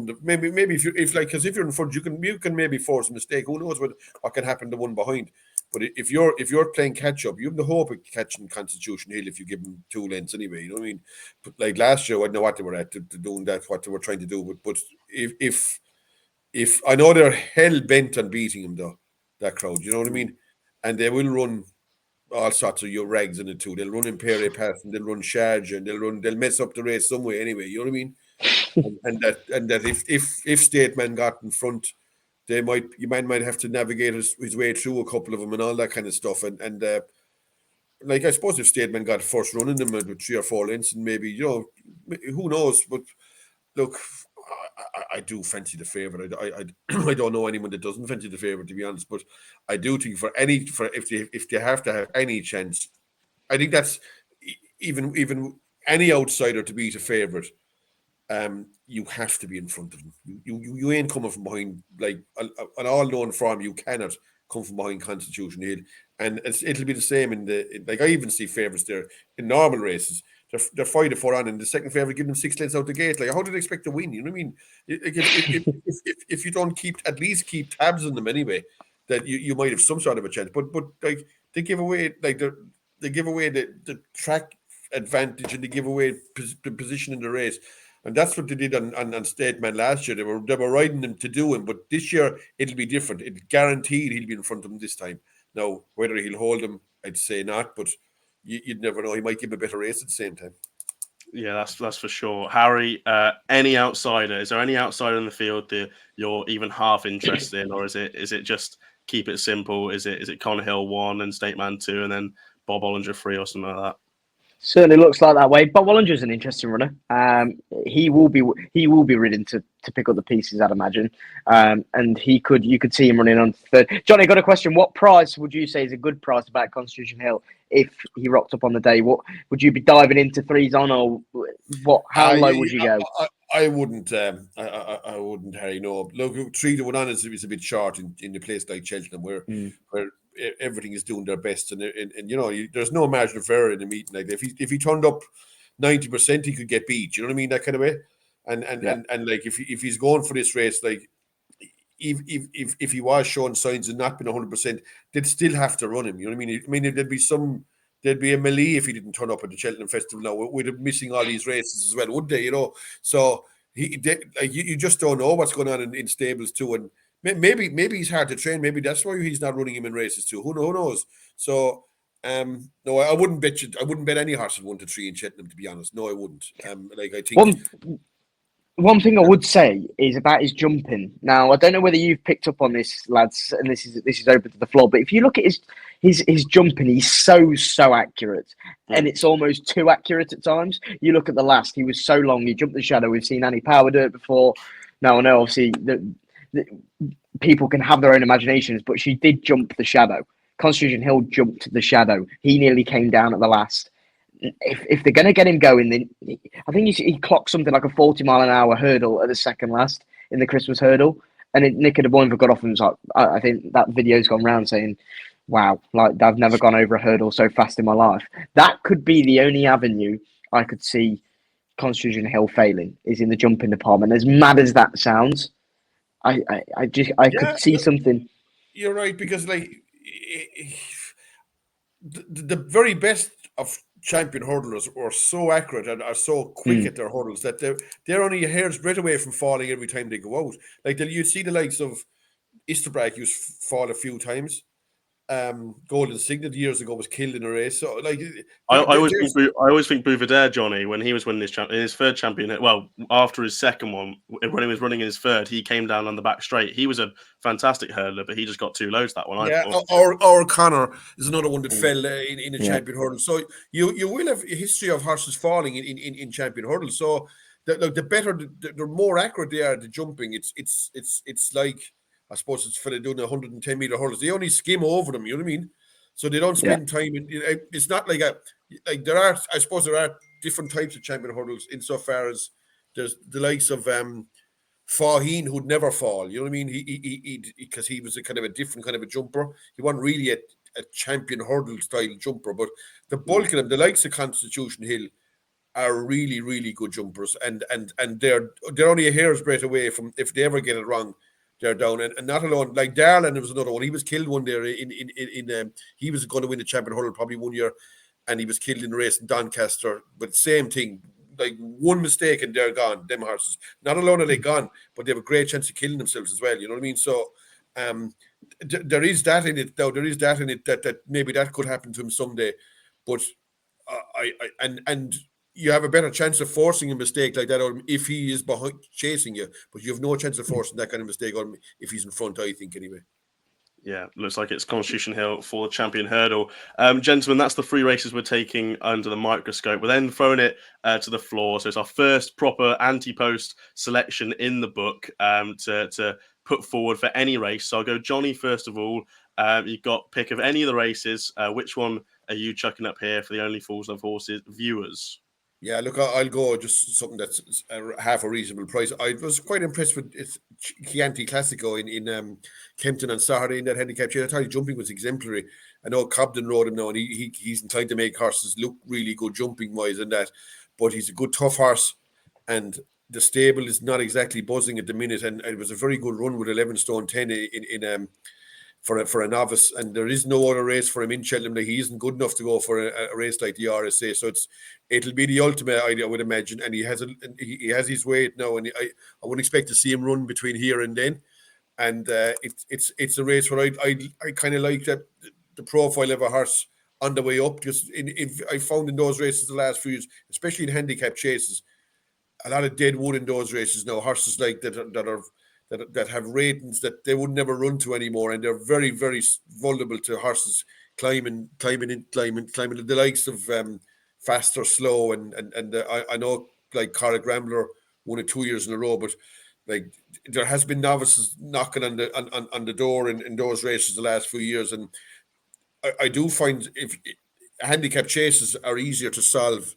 the maybe if you're in front, you can maybe force a mistake. Who knows what can happen to one behind? But if you're playing catch up, you have the hope of catching Constitution Hill if you give them 2 lengths anyway. You know what I mean? But like last year, I don't know what they were at to doing that, what they were trying to do. But if I know they're hell bent on beating him though, that crowd, you know what I mean? And they will run all sorts of your rags in it too. They'll run Imperial Pass and they'll run Sharjah and they'll mess up the race some way anyway. You know what I mean? and that if Stateman got in front you might have to navigate his way through a couple of them and all that kind of stuff. And like, I suppose if Stateman got first run in them with 3 or 4 lengths, and maybe, who knows? But look, I do fancy the favourite. I don't know anyone that doesn't fancy the favourite, to be honest. But I do think if they have to have any chance, I think that's even any outsider to beat a favourite. You have to be in front of them. You ain't coming from behind, like an all-known form. You cannot come from behind Constitution Hill, and it'll be the same like, I even see favourites there in normal races. They're 5 to 4 on, and the second favourite give them 6 lengths out the gate. Like, how do they expect to win? You know what I mean? If you don't at least keep tabs on them anyway, that you might have some sort of a chance. But like, they give away the track advantage, and they give away the position in the race. And that's what they did on Stateman last year. They were riding them to do him, but this year it'll be different. It's guaranteed he'll be in front of them this time. Now, whether he'll hold them, I'd say not, but you'd never know. He might give him a better race at the same time. Yeah, that's for sure. Harry, any outsider? Is there any outsider in the field that you're even half interested in, or is it just keep it simple? Is it Con Hill 1 and Stateman 2, and then Bob Ollinger 3 or something like that? Certainly looks like that way. Bob Wallinger's an interesting runner. He will be ridden to pick up the pieces, I'd imagine. And you could see him running on third. Johnny, got a question. What price would you say is a good price about Constitution Hill if he rocked up on the day? What would you be diving into 3s on, or what? How low would you go? I wouldn't. I wouldn't, Harry. No, look, 3 to 1 on is a bit short in a place like Cheltenham, where everything is doing their best, and there's no margin of error in a meeting like that. If he turned up 90%, he could get beat. You know what I mean? That kind of way. And like, if he's going for this race, like, if he was showing signs of not being 100%, they'd still have to run him. You know what I mean? There'd be a melee if he didn't turn up at the Cheltenham Festival. Now we'd have missing all these races as well, wouldn't they? So you just don't know what's going on in stables too, and maybe he's hard to train. Maybe that's why he's not running him in races too. Who knows? So no, I wouldn't bet you. I wouldn't bet any horses 1 to 3 in Cheltenham, to be honest. No, I wouldn't. Like, I think. One thing I would say is about his jumping. Now, I don't know whether you've picked up on this, lads, and this is open to the floor. But if you look at his jumping, he's so accurate, and it's almost too accurate at times. You look at the last; he was so long. He jumped the shadow. We've seen Annie Power do it before. Now, I know obviously the people can have their own imaginations, but she did jump the shadow. Constitution Hill jumped the shadow. He nearly came down at the last. If they're going to get him going, then I think he clocked something like a 40-mile-an-hour hurdle at the second last in the Christmas hurdle, and Nick de Boinville got off and was like, I think that video's gone round saying, "Wow, like, I've never gone over a hurdle so fast in my life." That could be the only avenue I could see Constitution Hill failing, is in the jumping department. As mad as that sounds, I could see something. You're right, because like the very best of champion hurdlers are so accurate and are so quick at their hurdles that they're only a hair's breadth away from falling every time they go out. Like, you see the likes of Easterbrook used to fall a few times. Golden Signet years ago was killed in a race. So, like, I always think Bouvardere, Johnny, when he was winning his third champion, well, after his second one, when he was running in his third, he came down on the back straight. He was a fantastic hurdler, but he just got too low to that one. Yeah, or Connor is another one that fell in a champion hurdle. So you will have a history of horses falling in champion hurdles. So the better, the more accurate they are at the jumping. It's like, I suppose it's for doing 110-meter hurdles. They only skim over them. You know what I mean? So they don't spend time. It's not like there are. I suppose there are different types of champion hurdles insofar as there's the likes of Faheen, who'd never fall. You know what I mean? He because he was a kind of a different kind of a jumper. He wasn't really a champion hurdle style jumper, but the bulk of them, the likes of Constitution Hill, are really, really good jumpers, and they're only a hair's breadth away from, if they ever get it wrong, they're down. And not alone, like Darlin, there was another one. He was killed one there he was going to win the champion hurdle probably one year, and he was killed in the race in Doncaster. But same thing, like, one mistake and they're gone. Them horses, not alone are they gone, but they have a great chance of killing themselves as well. You know what I mean? So there is that in it. Though there is that in it that maybe that could happen to him someday. But you have a better chance of forcing a mistake like that on him if he is behind chasing you, but you have no chance of forcing that kind of mistake on him if he's in front, I think, anyway. Yeah, looks like it's Constitution Hill for the champion hurdle. Gentlemen, that's the 3 races we're taking under the microscope. We're then throwing it to the floor. So it's our first proper Ante-post selection in the book to put forward for any race. So I'll go Johnny first of all. You've got pick of any of the races. Which one are you chucking up here for the Only Fools Love Horses viewers? Yeah, look, I'll go just something that's half a reasonable price. I was quite impressed with Chianti Classico in Kempton on Saturday in that handicap chair. I thought his jumping was exemplary. I know Cobden rode him now, and he's trying to make horses look really good jumping wise and that, but he's a good tough horse, and the stable is not exactly buzzing at the minute. And it was a very good run with 11 stone 10 in for a novice, and there is no other race for him in Cheltenham. Like, he isn't good enough to go for a race like the RSA. So it'll be the ultimate idea, I would imagine. And he has his weight now, and I wouldn't expect to see him run between here and then. And it's a race where I kind of like that the profile of a horse on the way up. Just if I found in those races the last few years, especially in handicap chases, a lot of dead wood in those races now. Horses like that have ratings that they would never run to anymore, and they're very, very vulnerable to horses climbing the likes of Fast or Slow, and I know like Cara Grambler won it 2 years in a row, but like there has been novices knocking on the door in those races the last few years, and I do find if handicap chases are easier to solve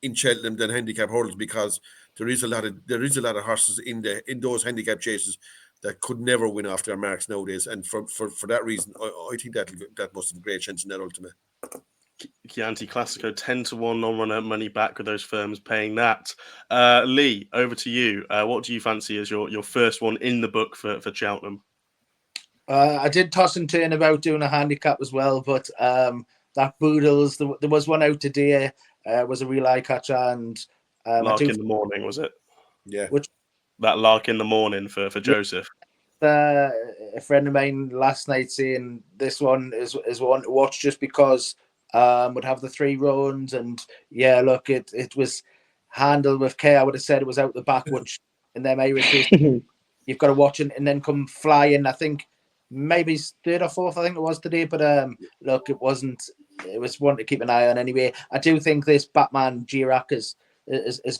in Cheltenham than handicap hurdles, because there is a lot of horses in those handicap chases that could never win off their marks nowadays, and for that reason, I think that must have a great chance in that ultimate. Chianti Classico 10-1 non-runner money back with those firms paying that. Lee, over to you. What do you fancy as your first one in the book for Cheltenham? I did toss and turn about doing a handicap as well, but that Boodles, there was one out today. Was a real eye catcher, and Lark in the morning, was it? Yeah. That Lark in the morning for Joseph. A friend of mine last night saying this one is one to watch just because would have the 3 runs, and yeah, look, it was handled with care. I would have said it was out the back, which in them Irish races, you've got to watch it and then come flying. I think maybe 3rd or 4th, I think it was today, but look, it wasn't. It was one to keep an eye on anyway. I do think this Batman Girac has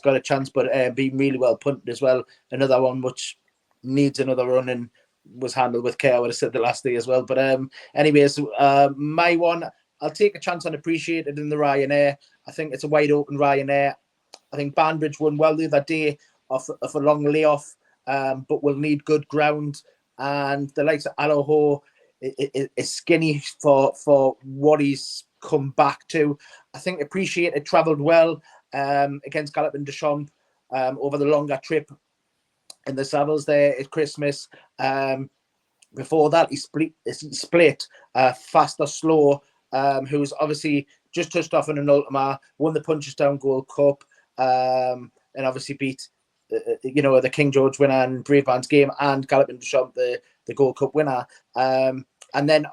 got a chance, but being really well punted as well. Another one which needs another run and was handled with care, I would have said the last day as well. But anyways, my one, I'll take a chance on Appreciated in the Ryanair. I think it's a wide open Ryanair. I think Banbridge won well the other day off a long layoff, but will need good ground. And the likes of Aloho is skinny for what he's come back to. I think Appreciated travelled well against Galloping Deschamps over the longer trip in the saddles there at Christmas. Before that, he split Fast or Slow, who's obviously just touched off in an Ultima, won the Punchestown Gold Cup, and obviously beat the King George winner and Brave Man's Game, and Galloping Deschamps, the Gold Cup winner. And then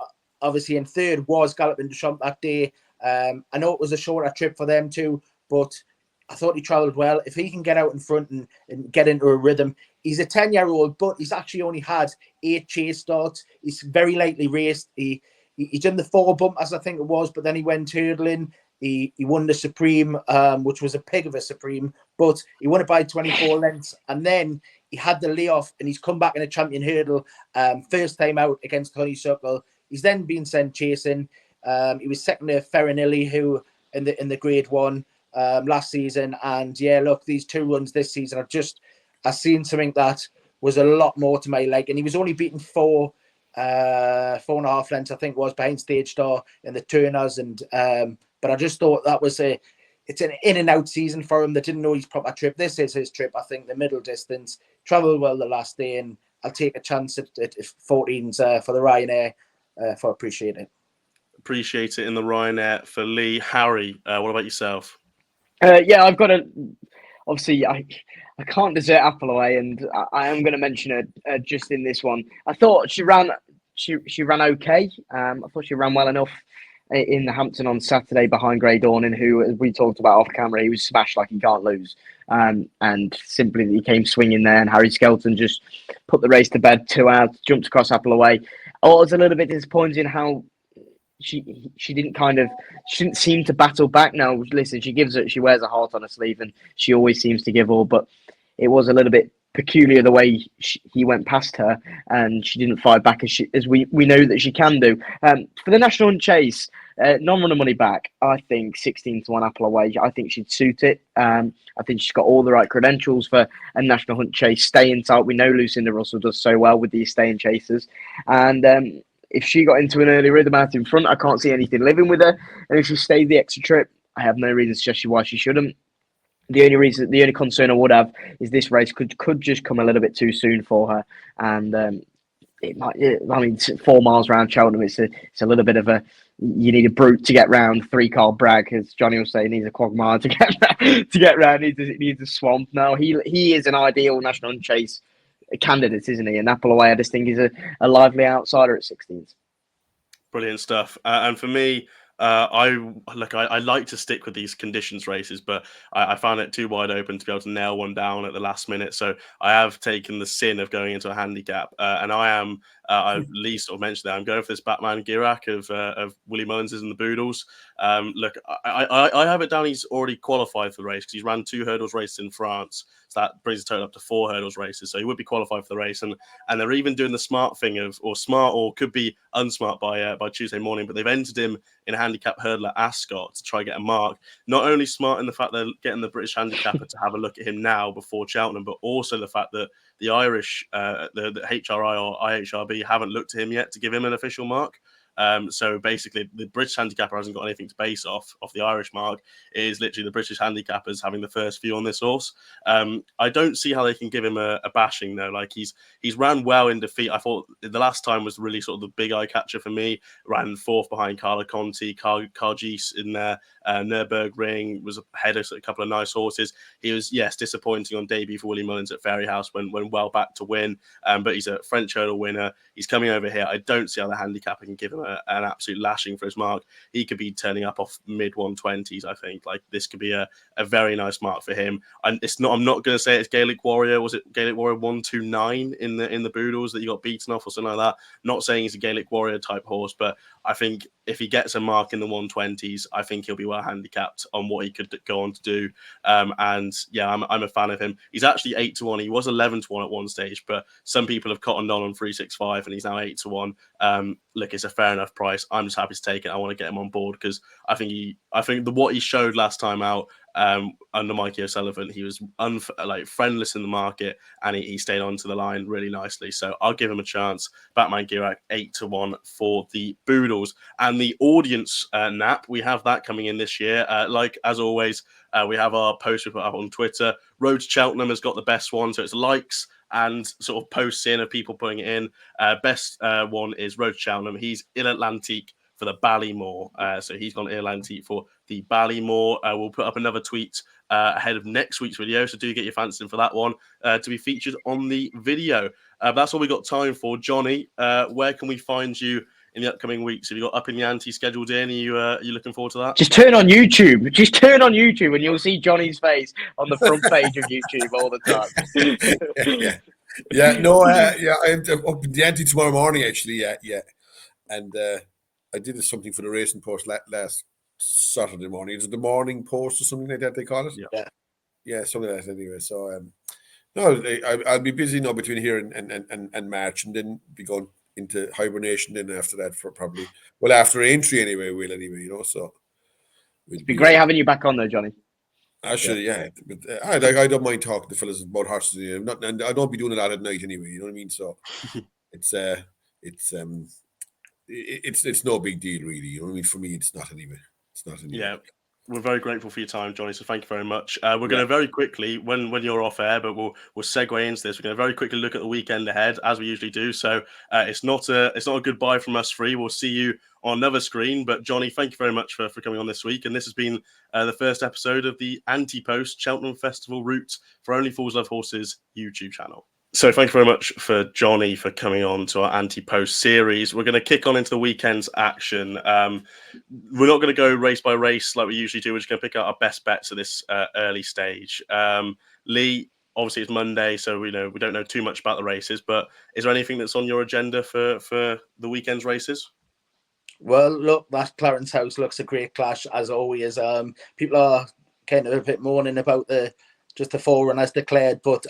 obviously in 3rd was Galloping Deschamps that day. I know it was a shorter trip for them too, but I thought he travelled well. If he can get out in front and get into a rhythm, he's a 10-year-old, but he's actually only had 8 chase starts. He's very lightly raced. He's in the 4 bumpers, I think it was, but then he went hurdling. He won the Supreme, which was a pig of a Supreme, but he won it by 24 lengths. And then he had the layoff, and he's come back in a champion hurdle, first time out against Honeysuckle. He's then been sent chasing. He was second to Ferranilli, who in the Grade 1 last season. And yeah, look, these 2 runs this season, I've seen something that was a lot more to my like. And he was only beaten 4.5 lengths, I think it was, behind Stage Star in the Turners. And but I just thought that was it's an in and out season for him. They didn't know his proper trip. This is his trip, I think, the middle distance. Travelled well the last day, and I'll take a chance at 14s for the Ryanair for Appreciated. Appreciate it in the Ryanair for Lee. Harry, what about yourself? Yeah, I've got obviously, I can't desert Appleway, and I am going to mention her just in this one. I thought she ran okay. I thought she ran well enough. in the Hampton on Saturday behind Grey Dawning, who, as we talked about off camera, he was smashed like he can't lose. And simply he came swinging there, and Harry Skelton just put the race to bed, 2 out, jumped across Apple away. Oh, it was a little bit disappointing how she didn't seem to battle back. Now, listen, she wears a heart on her sleeve, and she always seems to give all, but it was a little bit peculiar the way he went past her, and she didn't fight back as we know that she can do. For the National Hunt Chase, non-runner money back, I think 16-1 Apple away. I think she'd suit it. I think she's got all the right credentials for a National Hunt Chase. Staying tight. We know Lucinda Russell does so well with these staying chasers, and if she got into an early rhythm out in front, I can't see anything living with her. And if she stayed the extra trip, I have no reason to suggest why she shouldn't. The only concern I would have is this race could just come a little bit too soon for her, and it might. I mean, 4 miles around Cheltenham, it's a little bit of you need a brute to get round 3-car Bragg, as Johnny was saying. Needs a quagmire to get round. Needs a swamp. No, he is an ideal National Hunt Chase candidate, isn't he? And Apple away, I just think he's a lively outsider at 16s. Brilliant stuff. And for me, I like to stick with these conditions races, but I found it too wide open to be able to nail one down at the last minute. So I have taken the sin of going into a handicap, and I am. I least sort of mentioned that I'm going for this Batman Girac of Willie Mullins's and the Boodles. Look, I have it down. He's already qualified for the race because he's ran 2 hurdles races in France. So that brings the total up to 4 hurdles races. So he would be qualified for the race. And they're even doing the smart thing or could be unsmart by Tuesday morning. But they've entered him in a handicap hurdle at Ascot to try and get a mark. Not only smart in the fact they're getting the British handicapper to have a look at him now before Cheltenham, but also the fact that the Irish, the HRI or IHRB haven't looked at him yet to give him an official mark. So basically, the British handicapper hasn't got anything to base off the Irish mark. It is literally the British handicappers having the first view on this horse. I don't see how they can give him a bashing though. Like he's ran well in defeat. I thought the last time was really sort of the big eye catcher for me. Ran 4th behind Carla Conti, Cargis in there. Nürburgring was ahead of a couple of nice horses. He was, yes, disappointing on debut for Willie Mullins at Fairyhouse when well back to win. But he's a French hurdle winner. He's coming over here. I don't see how the handicapper can give him an absolute lashing for his mark. He could be turning up off mid 120s. I think like this could be a very nice mark for him. And it's not. I'm not going to say it's Gaelic Warrior. Was it Gaelic Warrior 129 in the Boodles that you got beaten off or something like that? Not saying he's a Gaelic Warrior type horse, but I think if he gets a mark in the 120s, I think he'll be well handicapped on what he could go on to do. And yeah, I'm a fan of him. He's actually 8-1. He was 11-1 at one stage, but some people have cottoned on 365, and he's now 8-1. Look, it's a fair enough price. I'm just happy to take it. I want to get him on board because I think what he showed last time out under Mikey O'Sullivan, he was friendless in the market, and he stayed onto the line really nicely. So I'll give him a chance. Batman Girac 8-1 for the Boodles. And the audience nap, we have that coming in this year. Like as always, we have our post we put up on Twitter. Road to Cheltenham has got the best one, so it's likes and sort of posts in of people putting it in. Best one is Road to Cheltenham. He's Il Atlantique for the Ballymore. So he's gone Il Atlantique for the Ballymore. We'll put up another tweet ahead of next week's video, so do get your fancy in for that one to be featured on the video. That's all we got time for. Johnny, where can we find you in the upcoming weeks? Have you got Upping The Ante scheduled in? Are you looking forward to that? Just turn on YouTube. Just turn on YouTube and you'll see Johnny's face on the front page of YouTube all the time. I'm up in the Ante tomorrow morning, actually. Yeah. And I did something for the Racing Post last Saturday morning. Is it the Morning Post or something like that they call it? Yeah, something like that anyway. So, I'll be busy now between here and March, and then be going into hibernation then after that for probably, after Aintree anyway, so. It'd be great having you back on though, Johnny. Actually, yeah. But I don't mind talking to fellas about horses. And I don't be doing a lot at night anyway. You know what I mean? So it's no big deal really. You know what I mean? For me, it's not anyway. Yeah. We're very grateful for your time, Johnny. So thank you very much. We're going to very quickly, when you're off air, but we'll segue into this. We're going to very quickly look at the weekend ahead, as we usually do. So it's not a goodbye from us three. We'll see you on another screen. But Johnny, thank you very much for coming on this week. And this has been the first episode of the Ante-post Cheltenham Festival Route for Only Fools Love Horses YouTube channel. So thank you very much for Johnny for coming on to our Ante-post series. We're going to kick on into the weekend's action. We're not going to go race by race like we usually do. We're just going to pick out our best bets at this early stage. Lee, obviously it's Monday, so we don't know too much about the races. But is there anything that's on your agenda for the weekend's races? Well, look, that Clarence House looks a great clash as always. People are kind of a bit moaning about the forerunners declared, but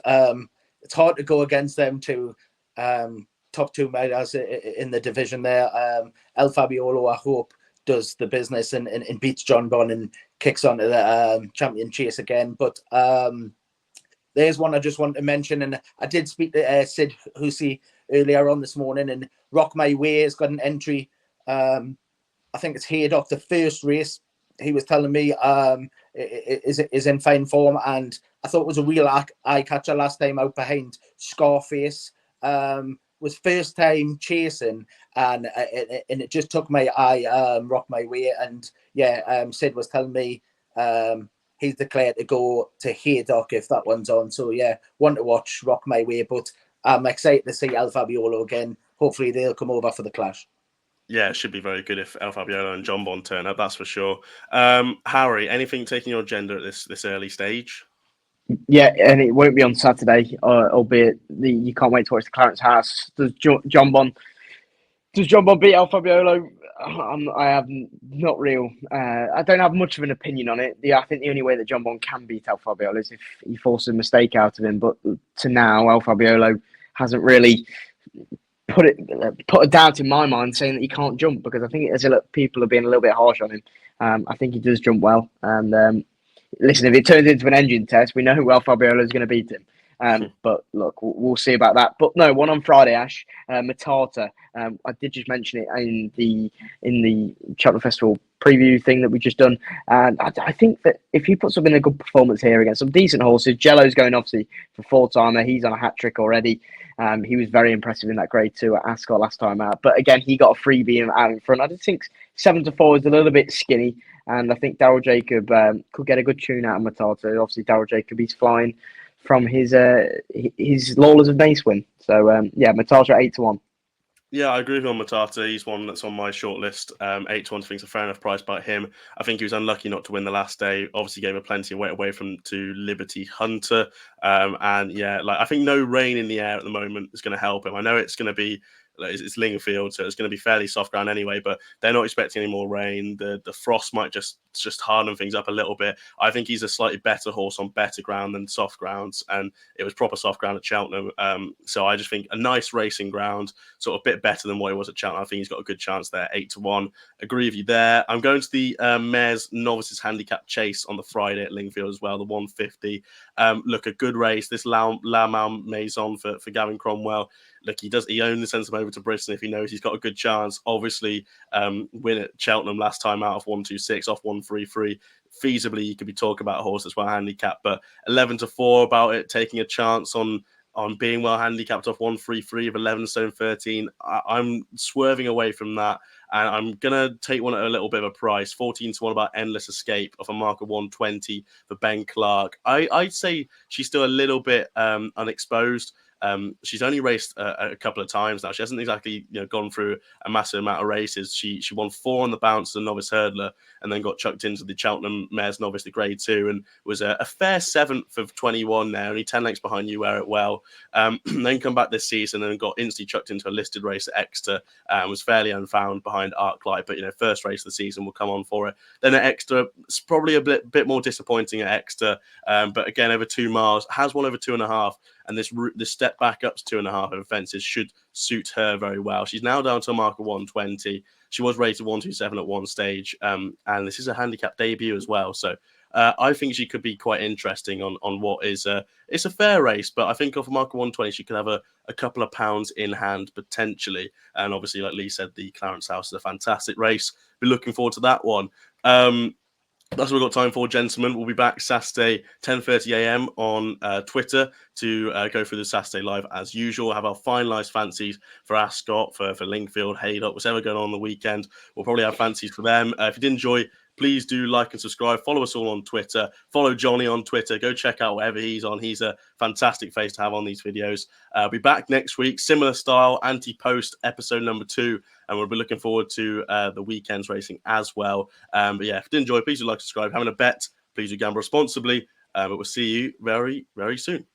it's hard to go against them two top two medals in the division there. El Fabiolo, I hope, does the business and beats John Bon and kicks onto the champion chase again. But there's one I just want to mention, and I did speak to Sid Hussey earlier on this morning, and Rock My Way has got an entry. I think it's Haydock, the first race. He was telling me is in fine form, and I thought it was a real eye catcher last time out behind Scarface. Was first time chasing, and it just took my eye. Rock My Way, and Sid was telling me he's declared to go to Haydock if that one's on. So want to watch Rock My Way, but I'm excited to see El Fabiolo again. Hopefully they'll come over for the clash. Yeah, it should be very good if El Fabiolo and John Bon turn up, that's for sure. Harry, anything taking your agenda at this early stage? Yeah, and it won't be on Saturday, albeit you can't wait to watch the Clarence House. Does John Bon beat El Fabiolo? I have not real. I don't have much of an opinion on it. I think the only way that John Bon can beat El Fabiolo is if he forces a mistake out of him. But to now, El Fabiolo hasn't really put a doubt in my mind saying that he can't jump, because I think people are being a little bit harsh on him. I think he does jump well, and listen, if it turns into an engine test, we know who El Fabiolo is going to beat him. But look, we'll see about that. But no, one on Friday, Ash, Matata. I did just mention it in the Cheltenham Festival preview thing that we just done. And I think that if he puts up in a good performance here against some decent horses, Jello's going obviously for four-timer. He's on a hat trick already. He was very impressive in that grade 2 at Ascot last time out. But again, he got a freebie out in front. I just think 7-4 is a little bit skinny. And I think Daryl Jacob could get a good tune out of Matata. Obviously, Daryl Jacob, he's flying from his Lawlers of Nace win. So, Matata at 8-1. Yeah, I agree with you on Matata. He's one that's on my short list. 8-1, I think, is a fair enough price by him. I think he was unlucky not to win the last day. Obviously, gave him plenty of weight away to Liberty Hunter. I think no rain in the air at the moment is going to help him. I know it's going to be it's Lingfield, so it's going to be fairly soft ground anyway, but they're not expecting any more rain. The frost might just harden things up a little bit. I think he's a slightly better horse on better ground than soft grounds, and it was proper soft ground at Cheltenham. So I just think a nice racing ground, sort of a bit better than what it was at Cheltenham. I think he's got a good chance there, 8-1. Agree with you there. I'm going to the Mares Novices Handicap Chase on the Friday at Lingfield as well, the 150. Look, a good race. This La Mal Maison for Gavin Cromwell. Look, he only sends him over to Bristol if he knows he's got a good chance. Obviously, win at Cheltenham last time out of 126 off 133. Feasibly, you could be talking about a horse that's well handicapped, but 11-4 about it, taking a chance on being well handicapped off 133 of 11 stone 13. I'm swerving away from that, and I'm gonna take one at a little bit of a price. 14-1 about Endless Escape off a mark of 120 for Ben Clark. I'd say she's still a little bit unexposed. She's only raced a couple of times now. She hasn't exactly gone through a massive amount of races. She won 4 on the bounce as a novice hurdler, and then got chucked into the Cheltenham Mares Novice, the grade 2, and was a fair 7th of 21 there, only 10 lengths behind You Wear It Well. Then come back this season and got instantly chucked into a listed race at Exeter, and was fairly unfound behind Arkle, but first race of the season will come on for it. Then at Exeter, it's probably a bit more disappointing at Exeter, but again over 2 miles, has won over 2.5. And this step back up to 2.5 over Fancies should suit her very well. She's now down to a mark of 120. She was rated 127 at one stage, and this is a handicap debut as well. So I think she could be quite interesting on what is it's a fair race, but I think off a mark of 120 she could have a couple of pounds in hand potentially. And obviously, like Lee said, the Clarence House is a fantastic race. Be looking forward to that one. That's what we've got time for, gentlemen. We'll be back Saturday, 10:30 a.m. on Twitter to go through the Saturday live as usual. Have our finalised fancies for Ascot, for Lingfield, Haydock, whatever going on the weekend. We'll probably have fancies for them. If you did enjoy please do like and subscribe. Follow us all on Twitter. Follow Johnny on Twitter. Go check out whatever he's on. He's a fantastic face to have on these videos. I'll be back next week, similar style, Ante-post episode number 2, and we'll be looking forward to the weekend's racing as well. But yeah, if you did enjoy, please do like, subscribe. Having a bet, please do gamble responsibly. But we'll see you very, very soon.